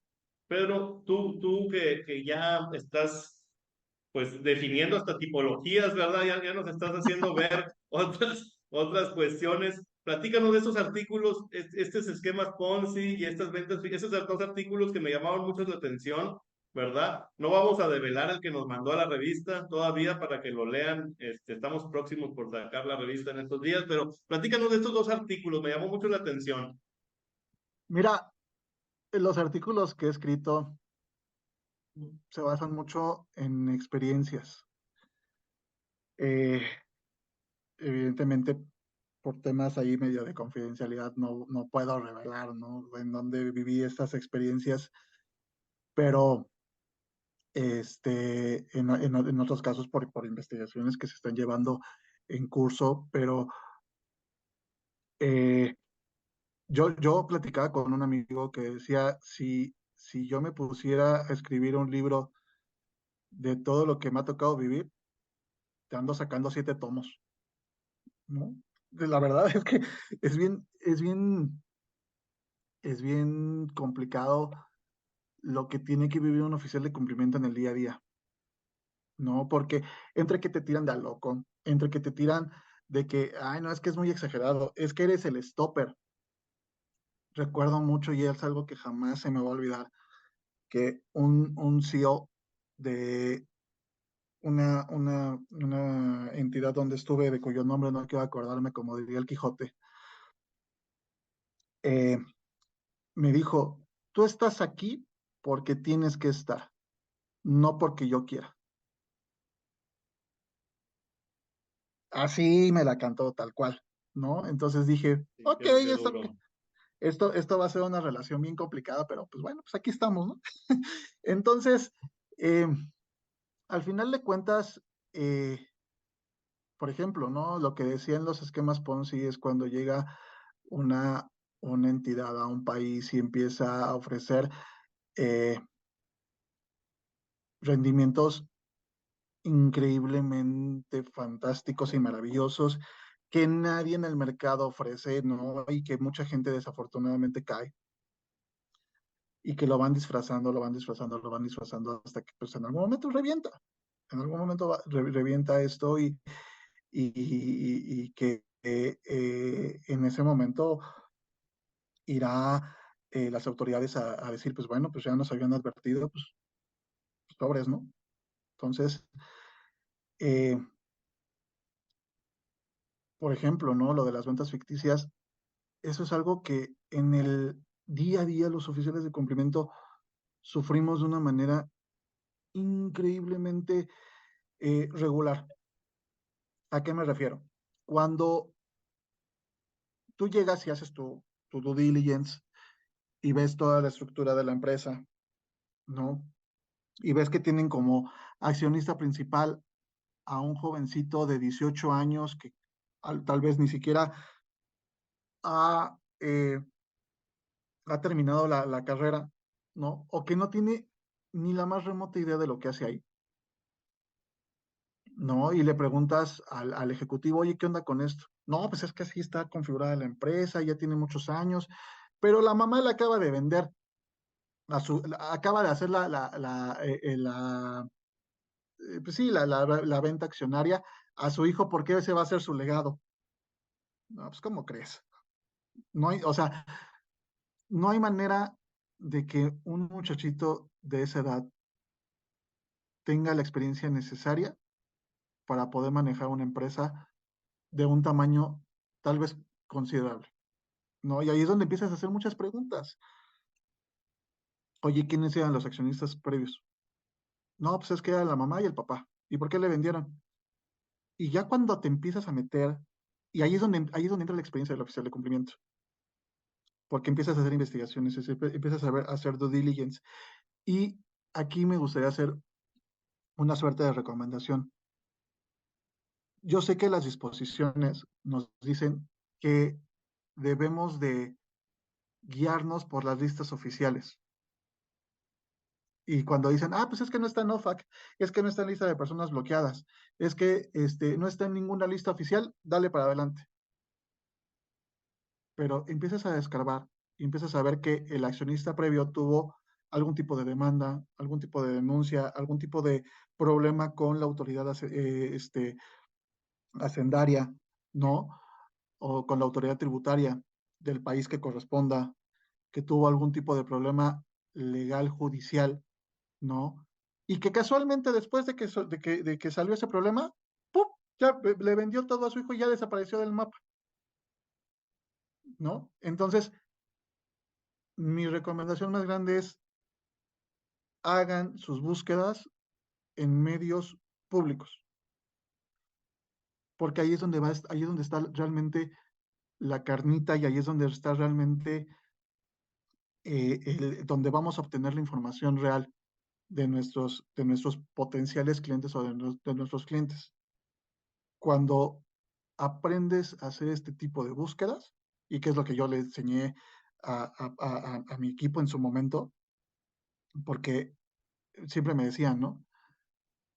Pedro, tú que ya estás pues definiendo hasta tipologías, ¿verdad? Ya nos estás haciendo ver otras cuestiones. Platícanos de esos artículos, estos esquemas Ponzi y estas ventas, esos dos artículos que me llamaron mucho la atención, ¿verdad? No vamos a develar el que nos mandó a la revista todavía para que lo lean. Estamos próximos por sacar la revista en estos días, pero platícanos de estos dos artículos, me llamó mucho la atención. mira, los artículos que he escrito se basan mucho en experiencias. Eh, Evidentemente, por temas ahí medio de confidencialidad, no puedo revelar, ¿no? En dónde viví estas experiencias, pero en otros casos por investigaciones que se están llevando en curso, pero eh, yo platicaba con un amigo que decía, si yo me pusiera a escribir un libro de todo lo que me ha tocado vivir, te ando sacando 7 tomos, ¿no? La verdad es que es bien complicado lo que tiene que vivir un oficial de cumplimiento en el día a día, ¿no? Porque entre que te tiran de a loco, entre que te tiran de que, ay, no, es que es muy exagerado, es que eres el stopper. Recuerdo mucho y es algo que jamás se me va a olvidar, que un CEO de una entidad donde estuve, de cuyo nombre no quiero acordarme, como diría el Quijote, eh, me dijo, tú estás aquí porque tienes que estar, no porque yo quiera. Así me la cantó tal cual, ¿no? Entonces dije, Sí, ok, qué esto, duro. esto va a ser una relación bien complicada, pero pues bueno, pues aquí estamos, ¿no? Entonces, eh, al final de cuentas, eh, por ejemplo, ¿no? Lo que decían los esquemas Ponzi es cuando llega una, una entidad a un país y empieza a ofrecer eh, rendimientos increíblemente fantásticos y maravillosos que nadie en el mercado ofrece, ¿no? Y que mucha gente desafortunadamente cae y que lo van disfrazando, lo van disfrazando, lo van disfrazando hasta que pues en algún momento revienta. En algún momento revienta esto y que en ese momento irá las autoridades a decir, pues bueno, pues ya nos habían advertido, pues pobres, ¿no? Entonces, eh, por ejemplo, ¿no? Lo de las ventas ficticias, eso es algo que en el día a día los oficiales de cumplimiento sufrimos de una manera increíblemente regular. ¿A qué me refiero? Cuando tú llegas y haces tu due diligence y ves toda la estructura de la empresa, ¿no? Y ves que tienen como accionista principal a un jovencito de 18 años que tal vez ni siquiera ha, ha terminado la carrera, ¿no? O que no tiene ni la más remota idea de lo que hace ahí, ¿no? Y le preguntas al ejecutivo, oye, ¿qué onda con esto? No, pues es que así está configurada la empresa, ya tiene muchos años, pero la mamá la acaba de vender, acaba de hacer pues sí, la venta accionaria a su hijo porque ese va a ser su legado. No, pues ¿cómo crees? No hay, o sea, no hay manera de que un muchachito de esa edad tenga la experiencia necesaria para poder manejar una empresa de un tamaño tal vez considerable, ¿no? Y ahí es donde empiezas a hacer muchas preguntas. Oye, ¿quiénes eran los accionistas previos? No, pues es que era la mamá y el papá. ¿Y por qué le vendieron? Y ya cuando te empiezas a meter, y ahí es donde entra la experiencia del oficial de cumplimiento, porque empiezas a hacer investigaciones, empiezas a hacer due diligence. Y aquí me gustaría hacer una suerte de recomendación. Yo sé que las disposiciones nos dicen que debemos de guiarnos por las listas oficiales. Y cuando dicen, pues es que no está en OFAC, es que no está en lista de personas bloqueadas, es que no está en ninguna lista oficial, dale para adelante. Pero empiezas a descarbar y empiezas a ver que el accionista previo tuvo algún tipo de demanda, algún tipo de denuncia, algún tipo de problema con la autoridad hacendaria, ¿no? O con la autoridad tributaria del país que corresponda, que tuvo algún tipo de problema legal judicial, ¿no? Y que casualmente después de que salió ese problema, ¡pum! Ya le vendió todo a su hijo y ya desapareció del mapa, ¿no? Entonces, mi recomendación más grande es hagan sus búsquedas en medios públicos, porque ahí es donde está realmente la carnita y ahí es donde está realmente donde vamos a obtener la información real, de nuestros potenciales clientes o de nuestros clientes. Cuando aprendes a hacer este tipo de búsquedas, y que es lo que yo le enseñé a mi equipo en su momento, porque siempre me decían, ¿no?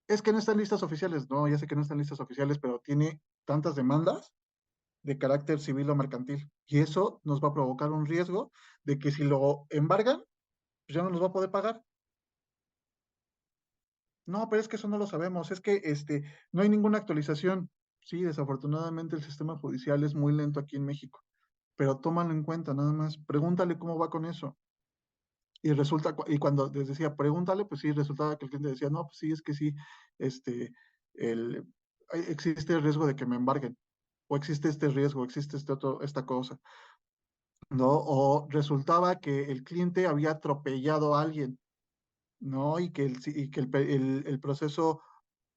Es que no están listas oficiales. No, ya sé que no están listas oficiales, pero tiene tantas demandas de carácter civil o mercantil. Y eso nos va a provocar un riesgo de que si lo embargan, pues ya no nos va a poder pagar. No, pero es que eso no lo sabemos. Es que no hay ninguna actualización. Sí, desafortunadamente el sistema judicial es muy lento aquí en México, pero tómalo en cuenta nada más. Pregúntale cómo va con eso. Y resulta, y cuando les decía, pregúntale, pues sí, resultaba que el cliente decía, no, pues sí, es que sí, este, el, existe el riesgo de que me embarguen, o existe este riesgo, existe esta cosa, ¿no? O resultaba que el cliente había atropellado a alguien, ¿no? Y que el proceso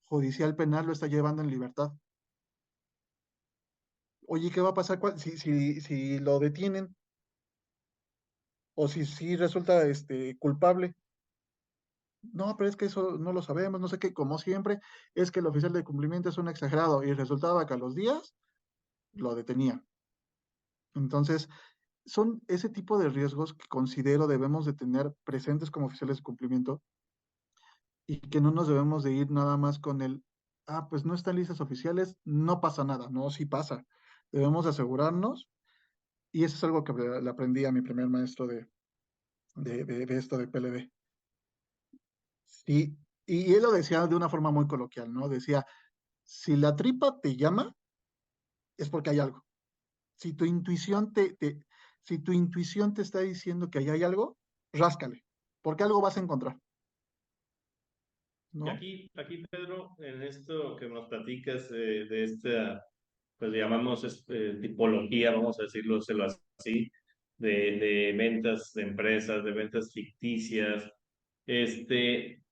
judicial penal lo está llevando en libertad. Oye, ¿qué va a pasar si lo detienen? O si resulta culpable. No, pero es que eso no lo sabemos, no sé qué, como siempre, es que el oficial de cumplimiento es un exagerado y resultaba que a los días lo detenía. Entonces, son ese tipo de riesgos que considero debemos de tener presentes como oficiales de cumplimiento y que no nos debemos de ir nada más con pues no están listas oficiales, no pasa nada, no, sí pasa. Debemos de asegurarnos y eso es algo que le aprendí a mi primer maestro de esto de PLD. Y él lo decía de una forma muy coloquial, ¿no? Decía, si la tripa te llama, es porque hay algo. Si tu intuición si tu intuición te está diciendo que ahí hay algo, ráscale, porque algo vas a encontrar, Y ¿no? aquí, Pedro, en esto que nos platicas de esta, pues le llamamos tipología, vamos a decirlo así, de ventas de empresas, de ventas ficticias, este,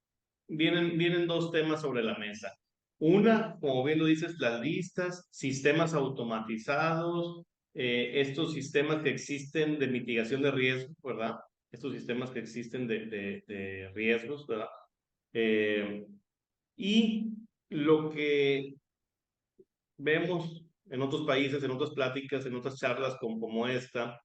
vienen dos temas sobre la mesa. Una, como bien lo dices, las listas, sistemas automatizados, estos sistemas que existen de mitigación de riesgos, ¿verdad? Estos sistemas que existen de riesgos, ¿verdad? Eh, y lo que vemos en otros países, en otras pláticas, en otras charlas como esta,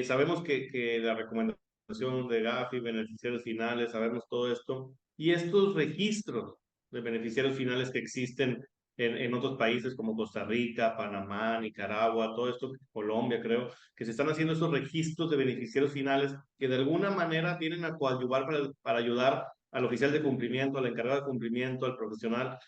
sabemos que la recomendación de Gafi, beneficiarios finales, sabemos todo esto, y estos registros de beneficiarios finales que existen en otros países como Costa Rica, Panamá, Nicaragua, todo esto, Colombia creo, que se están haciendo estos registros de beneficiarios finales que de alguna manera vienen a coadyuvar para ayudar al oficial de cumplimiento, al encargado de cumplimiento, al profesional,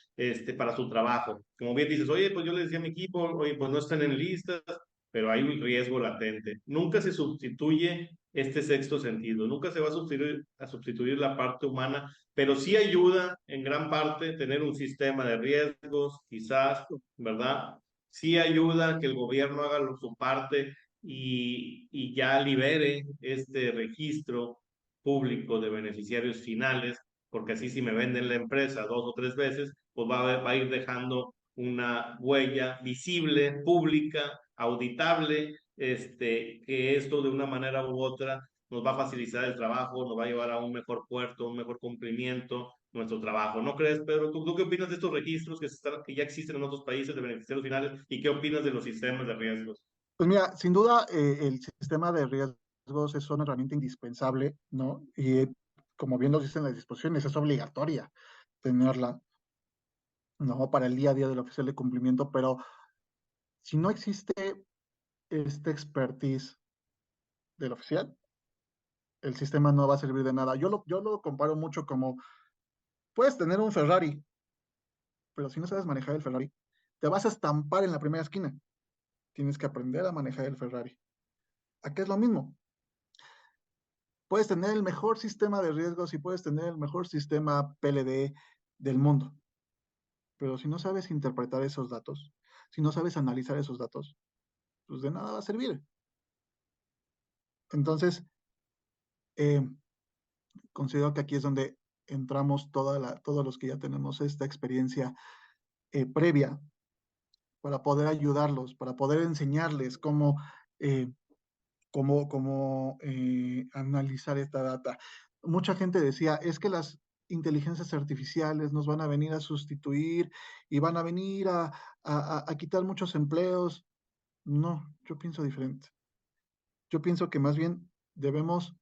para su trabajo. Como bien dices, oye, pues yo le decía a mi equipo, oye, pues no están en listas, pero hay un riesgo latente. Nunca se sustituye este sexto sentido, nunca se va a sustituir la parte humana, pero sí ayuda en gran parte tener un sistema de riesgos, quizás, ¿verdad? Sí ayuda que el gobierno haga su parte y ya libere este registro público de beneficiarios finales, porque así si me venden la empresa 2 o 3 veces, pues va a ir dejando una huella visible, pública, auditable, que esto de una manera u otra nos va a facilitar el trabajo, nos va a llevar a un mejor puerto, un mejor cumplimiento nuestro trabajo. ¿No crees, Pedro? ¿Tú qué opinas de estos registros que ya existen en otros países de beneficiarios finales y qué opinas de los sistemas de riesgos? Pues mira, sin duda el sistema de riesgos es una herramienta indispensable, ¿no? Y como bien lo dicen las disposiciones, es obligatoria tenerla, ¿no? Para el día a día del oficial de cumplimiento, pero si no existe esta expertise del oficial, el sistema no va a servir de nada. Yo lo comparo mucho como, puedes tener un Ferrari, pero si no sabes manejar el Ferrari, te vas a estampar en la primera esquina. Tienes que aprender a manejar el Ferrari. Aquí es lo mismo. Puedes tener el mejor sistema de riesgos y puedes tener el mejor sistema PLD del mundo, pero si no sabes interpretar esos datos, si no sabes analizar esos datos, pues de nada va a servir. Entonces, eh, considero que aquí es donde entramos todos los que ya tenemos esta experiencia previa para poder ayudarlos, para poder enseñarles eh, cómo analizar esta data. Mucha gente decía, es que inteligencias artificiales nos van a venir a sustituir y van a venir a quitar muchos empleos. No, yo pienso diferente. Yo pienso que más bien debemos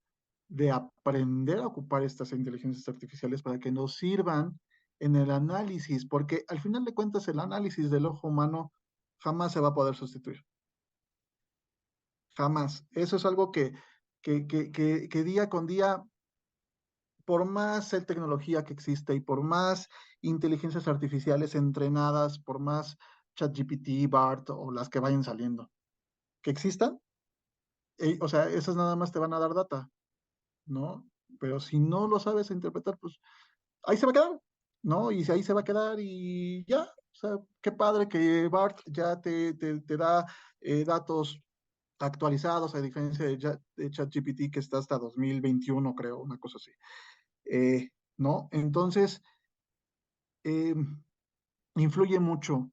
de aprender a ocupar estas inteligencias artificiales para que nos sirvan en el análisis, porque al final de cuentas el análisis del ojo humano jamás se va a poder sustituir. Jamás. Eso es algo que día con día, por más tecnología que existe y por más inteligencias artificiales entrenadas, por más ChatGPT, BART o las que vayan saliendo, que existan, o sea, esas nada más te van a dar data, ¿no? Pero si no lo sabes interpretar, pues ahí se va a quedar, ¿no? Y ahí se va a quedar y ya, o sea, qué padre que BART ya te da datos actualizados, a diferencia de ChatGPT que está hasta 2021, creo, una cosa así. ¿No? Entonces, eh, influye mucho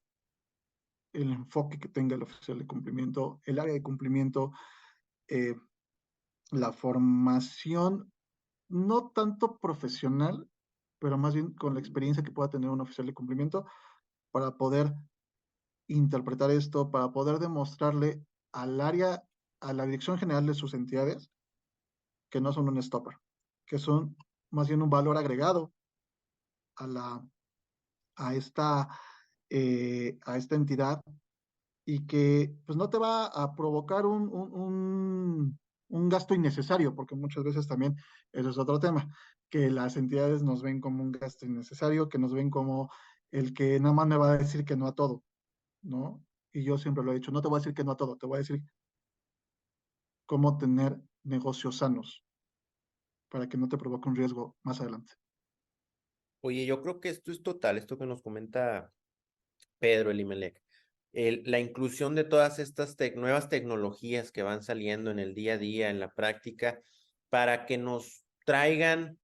el enfoque que tenga el oficial de cumplimiento, el área de cumplimiento, eh, la formación, no tanto profesional, pero más bien con la experiencia que pueda tener un oficial de cumplimiento para poder interpretar esto, para poder demostrarle al área, a la dirección general de sus entidades, que no son un stopper, que son más bien un valor agregado a, la, a, esta, a esta entidad y que pues no te va a provocar un gasto innecesario, porque muchas veces también eso es otro tema, que las entidades nos ven como un gasto innecesario, que nos ven como el que nada más me va a decir que no a todo, ¿no? Y yo siempre lo he dicho, no te voy a decir que no a todo, te voy a decir cómo tener negocios sanos para que no te provoque un riesgo más adelante. Oye, yo creo que esto es total, esto que nos comenta Pedro Elimelech. La inclusión de todas estas nuevas tecnologías que van saliendo en el día a día, en la práctica, para que nos traigan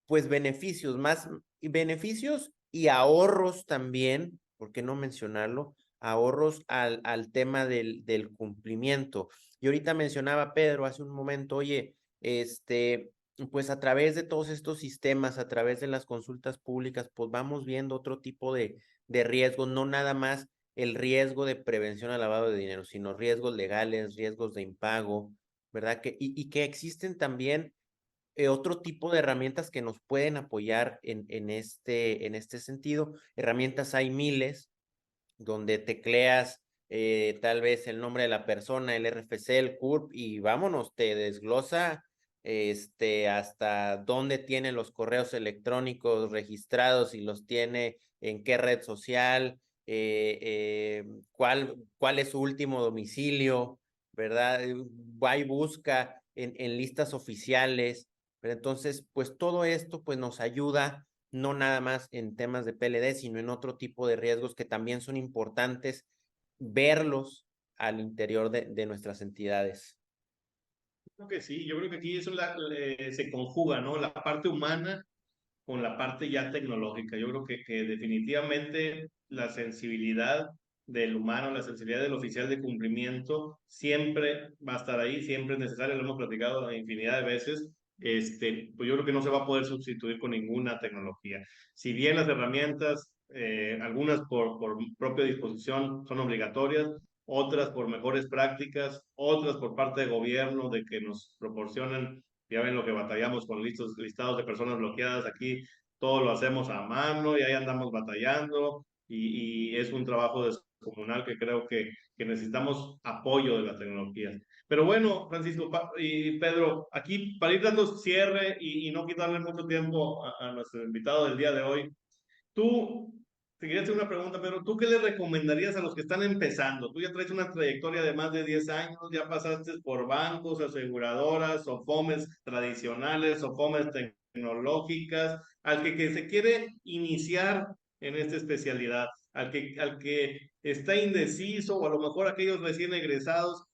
pues beneficios, más beneficios y ahorros también, ¿por qué no mencionarlo? Ahorros al tema del cumplimiento. Y ahorita mencionaba Pedro hace un momento, oye, pues a través de todos estos sistemas, a través de las consultas públicas, pues vamos viendo otro tipo de riesgos, no nada más el riesgo de prevención al lavado de dinero, sino riesgos legales, riesgos de impago, ¿verdad? Y que existen también otro tipo de herramientas que nos pueden apoyar en este sentido. Herramientas hay miles, donde tecleas tal vez el nombre de la persona, el RFC, el CURP, y vámonos, te desglosa hasta dónde tiene los correos electrónicos registrados y los tiene en qué red social, cuál es su último domicilio, ¿verdad? Va y busca en listas oficiales, pero entonces, pues todo esto pues nos ayuda no nada más en temas de PLD, sino en otro tipo de riesgos que también son importantes verlos al interior de nuestras entidades. Creo que sí, yo creo que aquí eso se conjuga, ¿no? La parte humana con la parte ya tecnológica. Yo creo que definitivamente la sensibilidad del humano, la sensibilidad del oficial de cumplimiento siempre va a estar ahí, siempre es necesario, lo hemos platicado infinidad de veces. Pues yo creo que no se va a poder sustituir con ninguna tecnología. Si bien las herramientas, algunas por propia disposición son obligatorias, otras por mejores prácticas, otras por parte de gobierno de que nos proporcionan. Ya ven lo que batallamos con listados de personas bloqueadas aquí, todo lo hacemos a mano y ahí andamos batallando y es un trabajo descomunal que creo que necesitamos apoyo de las tecnologías. Pero bueno, Francisco y Pedro, aquí para ir dando cierre y no quitarle mucho tiempo a nuestro invitado del día de hoy, tú, te quería hacer una pregunta, pero ¿tú qué le recomendarías a los que están empezando? Tú ya traes una trayectoria de más de 10 años, ya pasaste por bancos, aseguradoras, SOFOMES tradicionales, SOFOMES tecnológicas, que se quiere iniciar en esta especialidad, al que está indeciso o a lo mejor aquellos recién egresados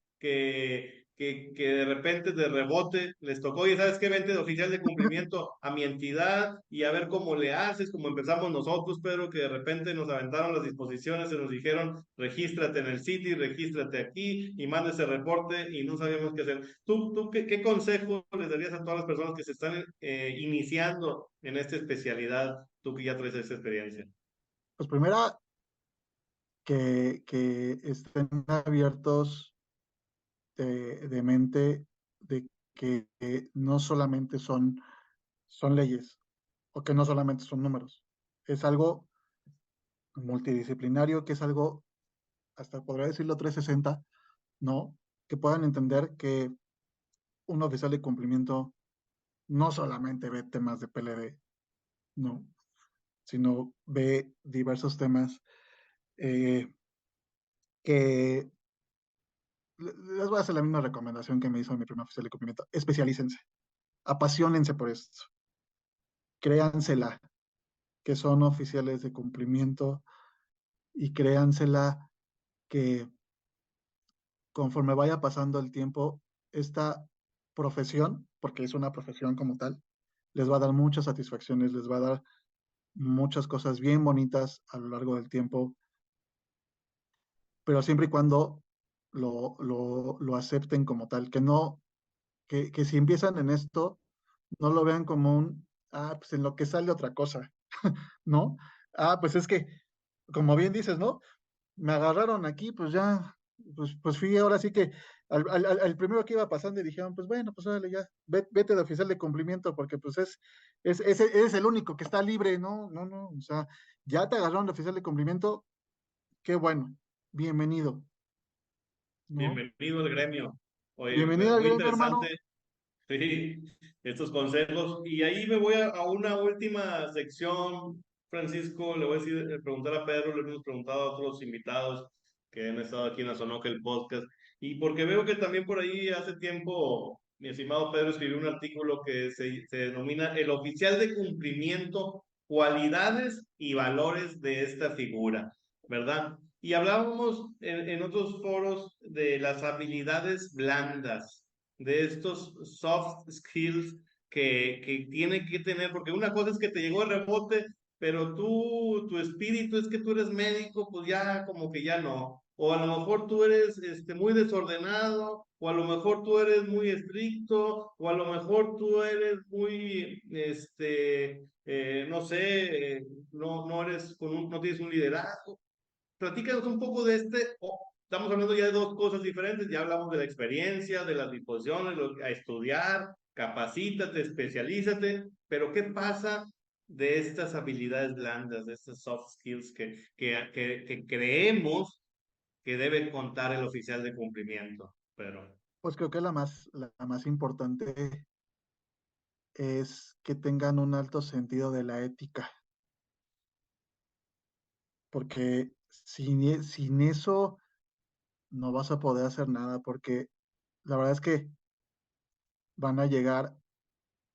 que de repente, de rebote, les tocó, y sabes qué, vente de oficial de cumplimiento a mi entidad y a ver cómo le haces, como empezamos nosotros, Pedro, que de repente nos aventaron las disposiciones, se nos dijeron, regístrate en el Citi, regístrate aquí y manda ese reporte y no sabíamos qué hacer. ¿Tú qué consejo les darías a todas las personas que se están iniciando en esta especialidad, tú que ya traes esa experiencia? Pues primera, que estén abiertos de mente de que no solamente son leyes o que no solamente son números. Es algo multidisciplinario, que es algo, hasta podría decirlo 360, ¿no? Que puedan entender que un oficial de cumplimiento no solamente ve temas de PLD, no, sino ve diversos temas eh, que les voy a hacer la misma recomendación que me hizo mi primer oficial de cumplimiento. Especialícense, apasionense por esto, créansela que son oficiales de cumplimiento y créansela que conforme vaya pasando el tiempo, esta profesión, porque es una profesión como tal, les va a dar muchas satisfacciones, les va a dar muchas cosas bien bonitas a lo largo del tiempo, pero siempre y cuando lo acepten como tal, que no, que si empiezan en esto, no lo vean como pues en lo que sale otra cosa, ¿no? Pues es que, como bien dices, ¿no? Me agarraron aquí, pues ya, pues fui ahora sí que al primero que iba pasando y dijeron, pues bueno, pues órale ya, vete de oficial de cumplimiento, porque pues es el único que está libre, ¿no? No, no, o sea, ya te agarraron de oficial de cumplimiento, qué bueno, bienvenido, ¿no? Bienvenido al gremio. Oye, pues Bienvenido al muy gremio, hermano. interesante. Sí, estos consejos. Y ahí me voy a una última sección, Francisco. Le voy a decir, preguntar a Pedro, le hemos preguntado a otros invitados que han estado aquí en Azonoca, el podcast. Y porque veo que también por ahí hace tiempo, mi estimado Pedro escribió un artículo que se denomina El oficial de cumplimiento, cualidades y valores de esta figura, ¿verdad? Y hablábamos en otros foros de las habilidades blandas, de estos soft skills que tiene que tener, porque una cosa es que te llegó el rebote, pero tu espíritu es que tú eres médico, pues ya como que ya no. O a lo mejor tú eres muy desordenado, o a lo mejor tú eres muy estricto, o a lo mejor tú eres muy, no sé, no eres no tienes un liderazgo. Platícanos un poco de estamos hablando ya de dos cosas diferentes, ya hablamos de la experiencia, de las disposiciones, a estudiar, capacítate, especialízate, pero ¿qué pasa de estas habilidades blandas, de estas soft skills que creemos que debe contar el oficial de cumplimiento? Pero Pues creo que la más importante es que tengan un alto sentido de la ética, porque sin eso no vas a poder hacer nada, porque la verdad es que van a llegar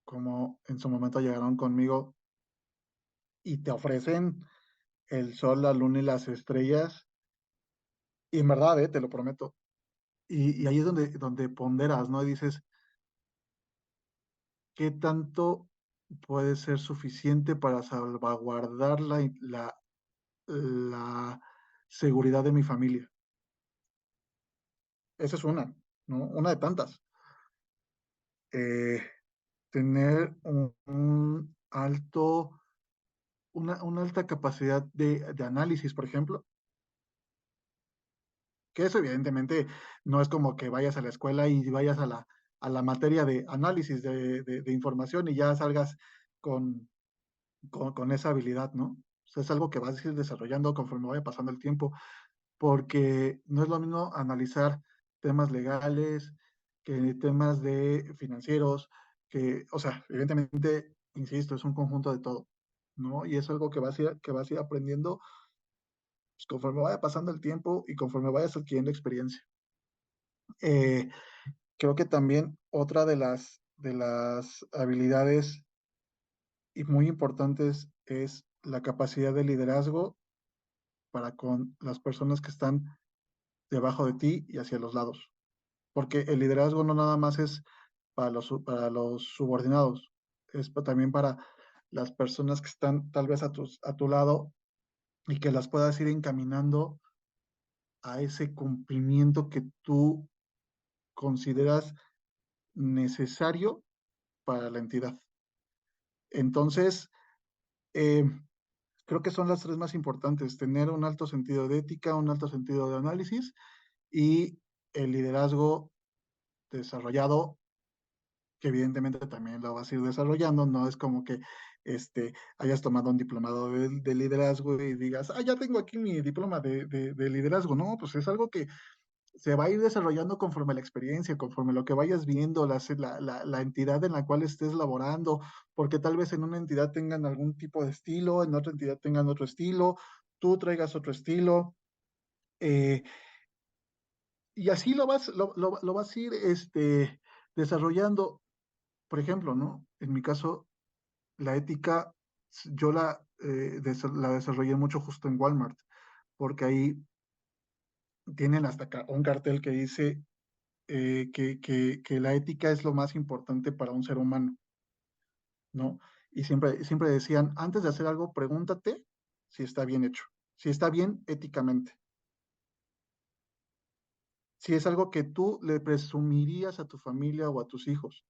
como en su momento llegaron conmigo y te ofrecen el sol, la luna y las estrellas, y en verdad, te lo prometo. Y ahí es donde ponderas, ¿no? Y dices, ¿qué tanto puede ser suficiente para salvaguardar la seguridad de mi familia? Esa es una, ¿no? Una de tantas. Eh, tener una alta capacidad de análisis, por ejemplo, que eso evidentemente no es como que vayas a la escuela y vayas a la materia de análisis de información y ya salgas con, con esa habilidad, ¿no? O sea, es algo que vas a ir desarrollando conforme vaya pasando el tiempo, porque no es lo mismo analizar temas legales que temas de financieros, o sea, evidentemente, insisto, es un conjunto de todo, ¿no? Y es algo que vas a ir aprendiendo pues, conforme vaya pasando el tiempo y conforme vayas adquiriendo experiencia. Eh, Creo que también otra de las habilidades y muy importantes es la capacidad de liderazgo para con las personas que están debajo de ti y hacia los lados. porque el liderazgo no nada más es para los subordinados, es también para las personas que están tal vez a tu lado y que las puedas ir encaminando a ese cumplimiento que tú consideras necesario para la entidad. Entonces, eh, creo que son las tres más importantes: tener un alto sentido de ética, un alto sentido de análisis y el liderazgo desarrollado, que evidentemente también lo vas a ir desarrollando. No es como que hayas tomado un diplomado de liderazgo y digas, ya tengo aquí mi diploma de liderazgo. No, pues es algo que se va a ir desarrollando conforme la experiencia, conforme lo que vayas viendo, la entidad en la cual estés laborando, porque tal vez en una entidad tengan algún tipo de estilo, en otra entidad tengan otro estilo, tú traigas otro estilo, eh, y así lo vas a ir desarrollando. Por ejemplo, ¿no? En mi caso, la ética, yo la desarrollé mucho justo en Walmart, porque ahí tienen hasta un cartel que dice que la ética es lo más importante para un ser humano, ¿no? Y siempre decían, antes de hacer algo, pregúntate si está bien hecho, si está bien éticamente, si es algo que tú le presumirías a tu familia o a tus hijos,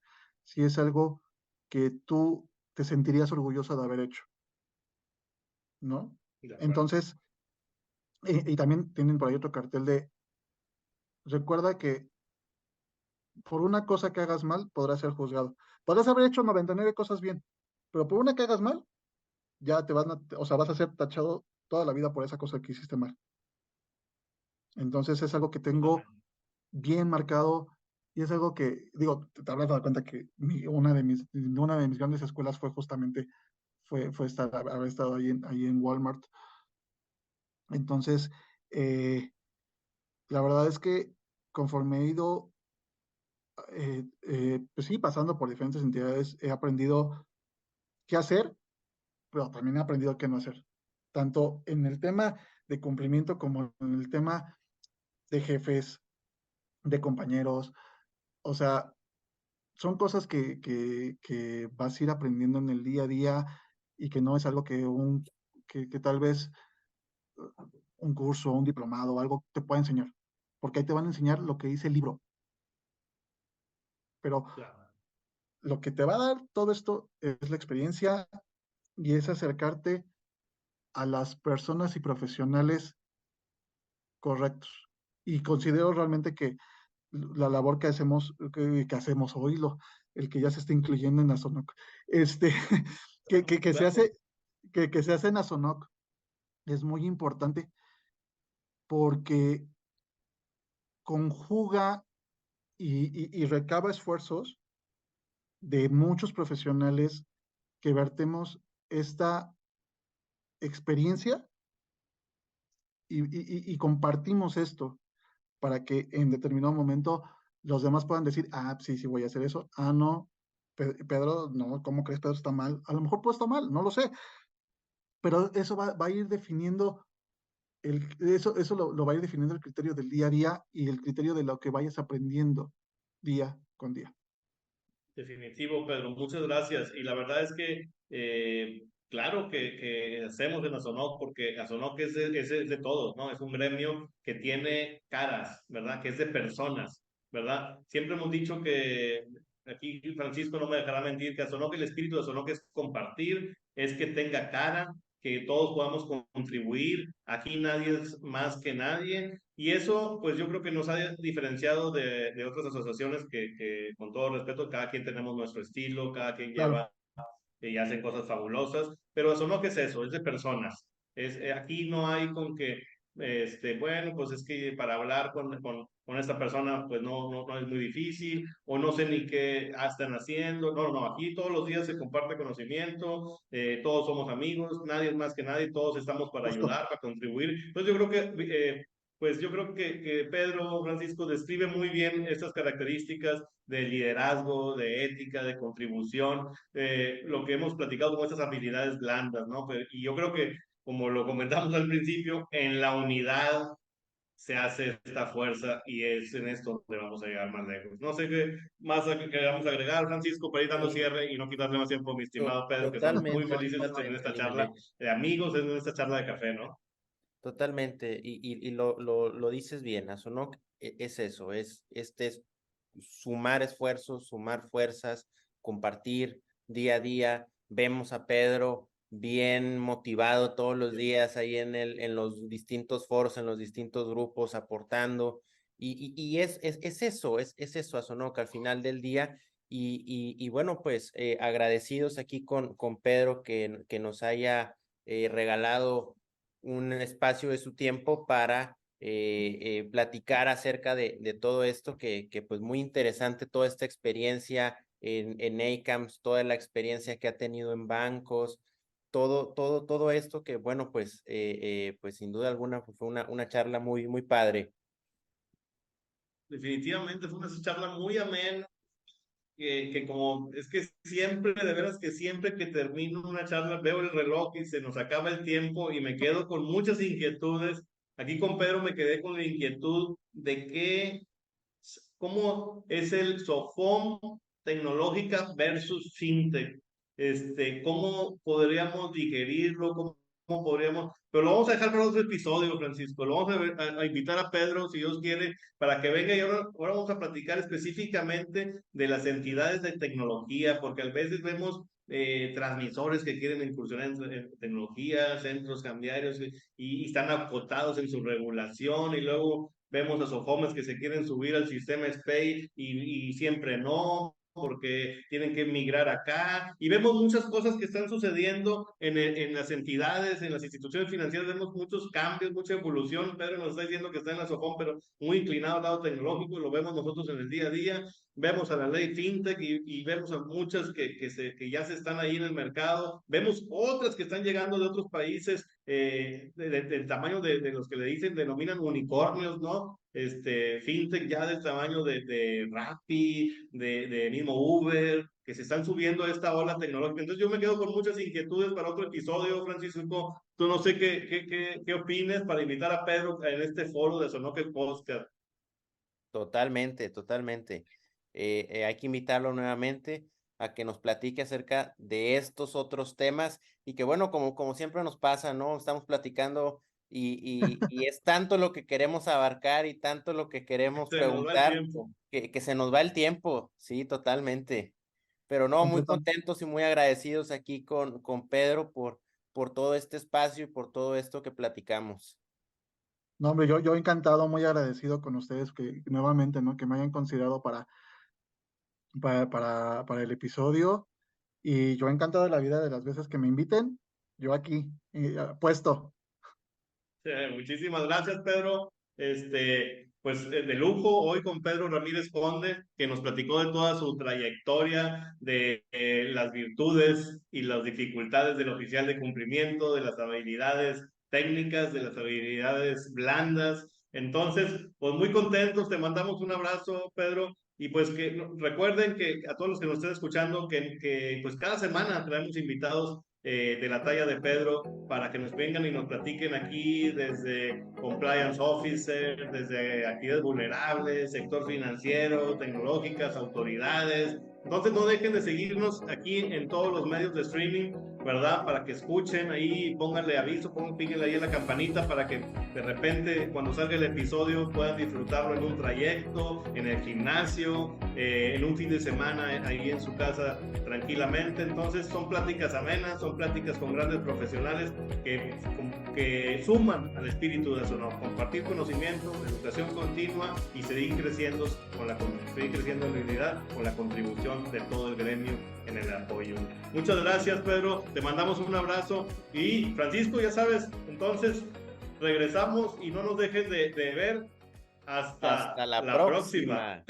si es algo que tú te sentirías orgulloso de haber hecho, ¿no? De acuerdo. Entonces, y también tienen por ahí otro cartel de, recuerda que por una cosa que hagas mal, podrás ser juzgado. Podrás haber hecho 99 cosas bien, pero por una que hagas mal, ya o sea, vas a ser tachado toda la vida por esa cosa que hiciste mal. Entonces es algo que tengo Absolutamente. bien marcado y es algo que, digo, te habrás dado cuenta que una de mis grandes escuelas fue justamente, haber estado ahí en Walmart. Entonces, eh, la verdad es que conforme he ido, pues sí, pasando por diferentes entidades, he aprendido qué hacer, pero también he aprendido qué no hacer. Tanto en el tema de cumplimiento como en el tema de jefes, de compañeros. O sea, son cosas que vas a ir aprendiendo en el día a día y que no es algo que tal vez un curso, un diplomado o algo te pueda enseñar. Porque ahí te van a enseñar lo que dice el libro. Pero Claro. lo que te va a dar todo esto es la experiencia y es acercarte a las personas y profesionales correctos. Y considero realmente que la labor que hacemos hoy, el que ya se está incluyendo en Asonoc, este, que se Claro. hace, que se hace en Asonoc es muy importante porque conjuga y recaba esfuerzos de muchos profesionales que vertemos esta experiencia y compartimos esto para que en determinado momento los demás puedan decir, sí, sí voy a hacer eso. No, Pedro, no, ¿cómo crees? Pedro está mal. A lo mejor puede estar mal, no lo sé, pero eso va a ir definiendo, eso lo va a ir definiendo el criterio del día a día y el criterio de lo que vayas aprendiendo día con día. Definitivo, Pedro, muchas gracias. Y la verdad es que, claro que hacemos en Azonoc, porque Azonoc es de todos, ¿no? Es un gremio que tiene caras, ¿verdad? Que es de personas, ¿verdad? Siempre hemos dicho que, aquí Francisco no me dejará mentir, que Azonoc, el espíritu de Azonoc es compartir, es que tenga cara, que todos podamos contribuir. Aquí nadie es más que nadie. Y eso, pues yo creo que nos ha diferenciado de otras asociaciones que, con todo respeto, cada quien tenemos nuestro estilo, cada quien Claro, lleva y hacen cosas fabulosas, pero eso no que es eso, es de personas. Aquí no hay con que, bueno, pues es que para hablar con esta persona, pues no es muy difícil, o no sé ni qué están haciendo. No, no, aquí todos los días se comparte conocimiento, todos somos amigos, nadie es más que nadie, todos estamos para justo. ayudar, para contribuir. Entonces yo creo pues yo creo que Pedro Francisco describe muy bien estas características de liderazgo, de ética, de contribución, lo que hemos platicado como estas habilidades blandas, ¿no? Y yo creo que, como lo comentamos al principio, en la unidad se hace esta fuerza y es en esto donde vamos a llegar más lejos. No sé qué más queramos agregar, Francisco, para ir dando cierre y no quitarle más tiempo a mi estimado Pedro, que estamos muy Totalmente, felices de tener esta charla totalmente. de amigos, en esta charla de café, ¿no? Totalmente, y lo dices bien, Azonok, es eso, es sumar esfuerzos, sumar fuerzas, compartir día a día. Vemos a Pedro bien motivado todos los días ahí en los distintos foros, en los distintos grupos, aportando, y es eso, es eso, Azonok, al final del día. Y bueno, pues agradecidos aquí con Pedro que nos haya regalado un espacio de su tiempo para platicar acerca de todo esto, que pues muy interesante toda esta experiencia en ACAMS, toda la experiencia que ha tenido en bancos, todo esto que bueno, pues sin duda alguna fue una charla muy padre. Definitivamente fue una charla muy amena, que como es que siempre, de veras que siempre que termino una charla veo el reloj y se nos acaba el tiempo y me quedo con muchas inquietudes. Aquí con Pedro me quedé con la inquietud de cómo es el SOFOM tecnológica versus fintech. Cómo podríamos digerirlo, cómo podríamos, pero lo vamos a dejar para otro episodio, Francisco. Lo vamos a invitar a Pedro, si Dios quiere, para que venga y ahora vamos a platicar específicamente de las entidades de tecnología, porque a veces vemos transmisores que quieren incursionar en tecnología, centros cambiarios y están acotados en su regulación y luego vemos a Sofomes que se quieren subir al sistema SPAY y siempre no, porque tienen que migrar acá, y vemos muchas cosas que están sucediendo en las entidades, en las instituciones financieras, vemos muchos cambios, mucha evolución. Pedro nos está diciendo que está en la SOFOM, pero muy inclinado al lado tecnológico, lo vemos nosotros en el día a día, vemos a la ley FinTech y vemos a muchas que ya se están ahí en el mercado, vemos otras que están llegando de otros países, del tamaño de los que le dicen, denominan unicornios, ¿no? FinTech ya del tamaño de Rappi, de mismo Uber, que se están subiendo a esta ola tecnológica. Entonces yo me quedo con muchas inquietudes para otro episodio, Francisco. Tú no sé qué opines para invitar a Pedro en este foro de Sonoque Podcast. Totalmente. Hay que invitarlo nuevamente a que nos platique acerca de estos otros temas y que bueno, como siempre nos pasa, ¿no? Estamos platicando y es tanto lo que queremos abarcar y tanto lo que queremos Se nos va el preguntar tiempo. que se nos va el tiempo, sí, totalmente. Pero no, muy Completamente. contentos y muy agradecidos aquí con Pedro por todo este espacio y por todo esto que platicamos. No, hombre, yo encantado, muy agradecido con ustedes que nuevamente, ¿no? Que me hayan considerado para el episodio. Y yo encantado de la vida de las veces que me inviten. Yo aquí, puesto. Muchísimas gracias, Pedro. Pues de lujo hoy con Pedro Ramírez Conde, que nos platicó de toda su trayectoria, de las virtudes y las dificultades del oficial de cumplimiento, de las habilidades técnicas, de las habilidades blandas. Entonces, pues muy contentos, te mandamos un abrazo, Pedro, y pues que recuerden que a todos los que nos estén escuchando, que pues cada semana traemos invitados de la talla de Pedro para que nos vengan y nos platiquen aquí desde compliance officer, desde actividades vulnerables, sector financiero, tecnológicas, autoridades. Entonces no dejen de seguirnos aquí en todos los medios de streaming, ¿verdad? Para que escuchen ahí, pónganle aviso, píquenle ahí en la campanita para que de repente cuando salga el episodio puedan disfrutarlo en un trayecto, en el gimnasio, en un fin de semana ahí en su casa tranquilamente. Entonces son pláticas amenas, son pláticas con grandes profesionales que suman al espíritu de Sonor, compartir conocimiento, educación continua y seguir creciendo en realidad con la contribución de todo el gremio en el apoyo. Muchas gracias, Pedro, te mandamos un abrazo y Francisco, ya sabes, entonces regresamos y no nos dejen de ver hasta la próxima.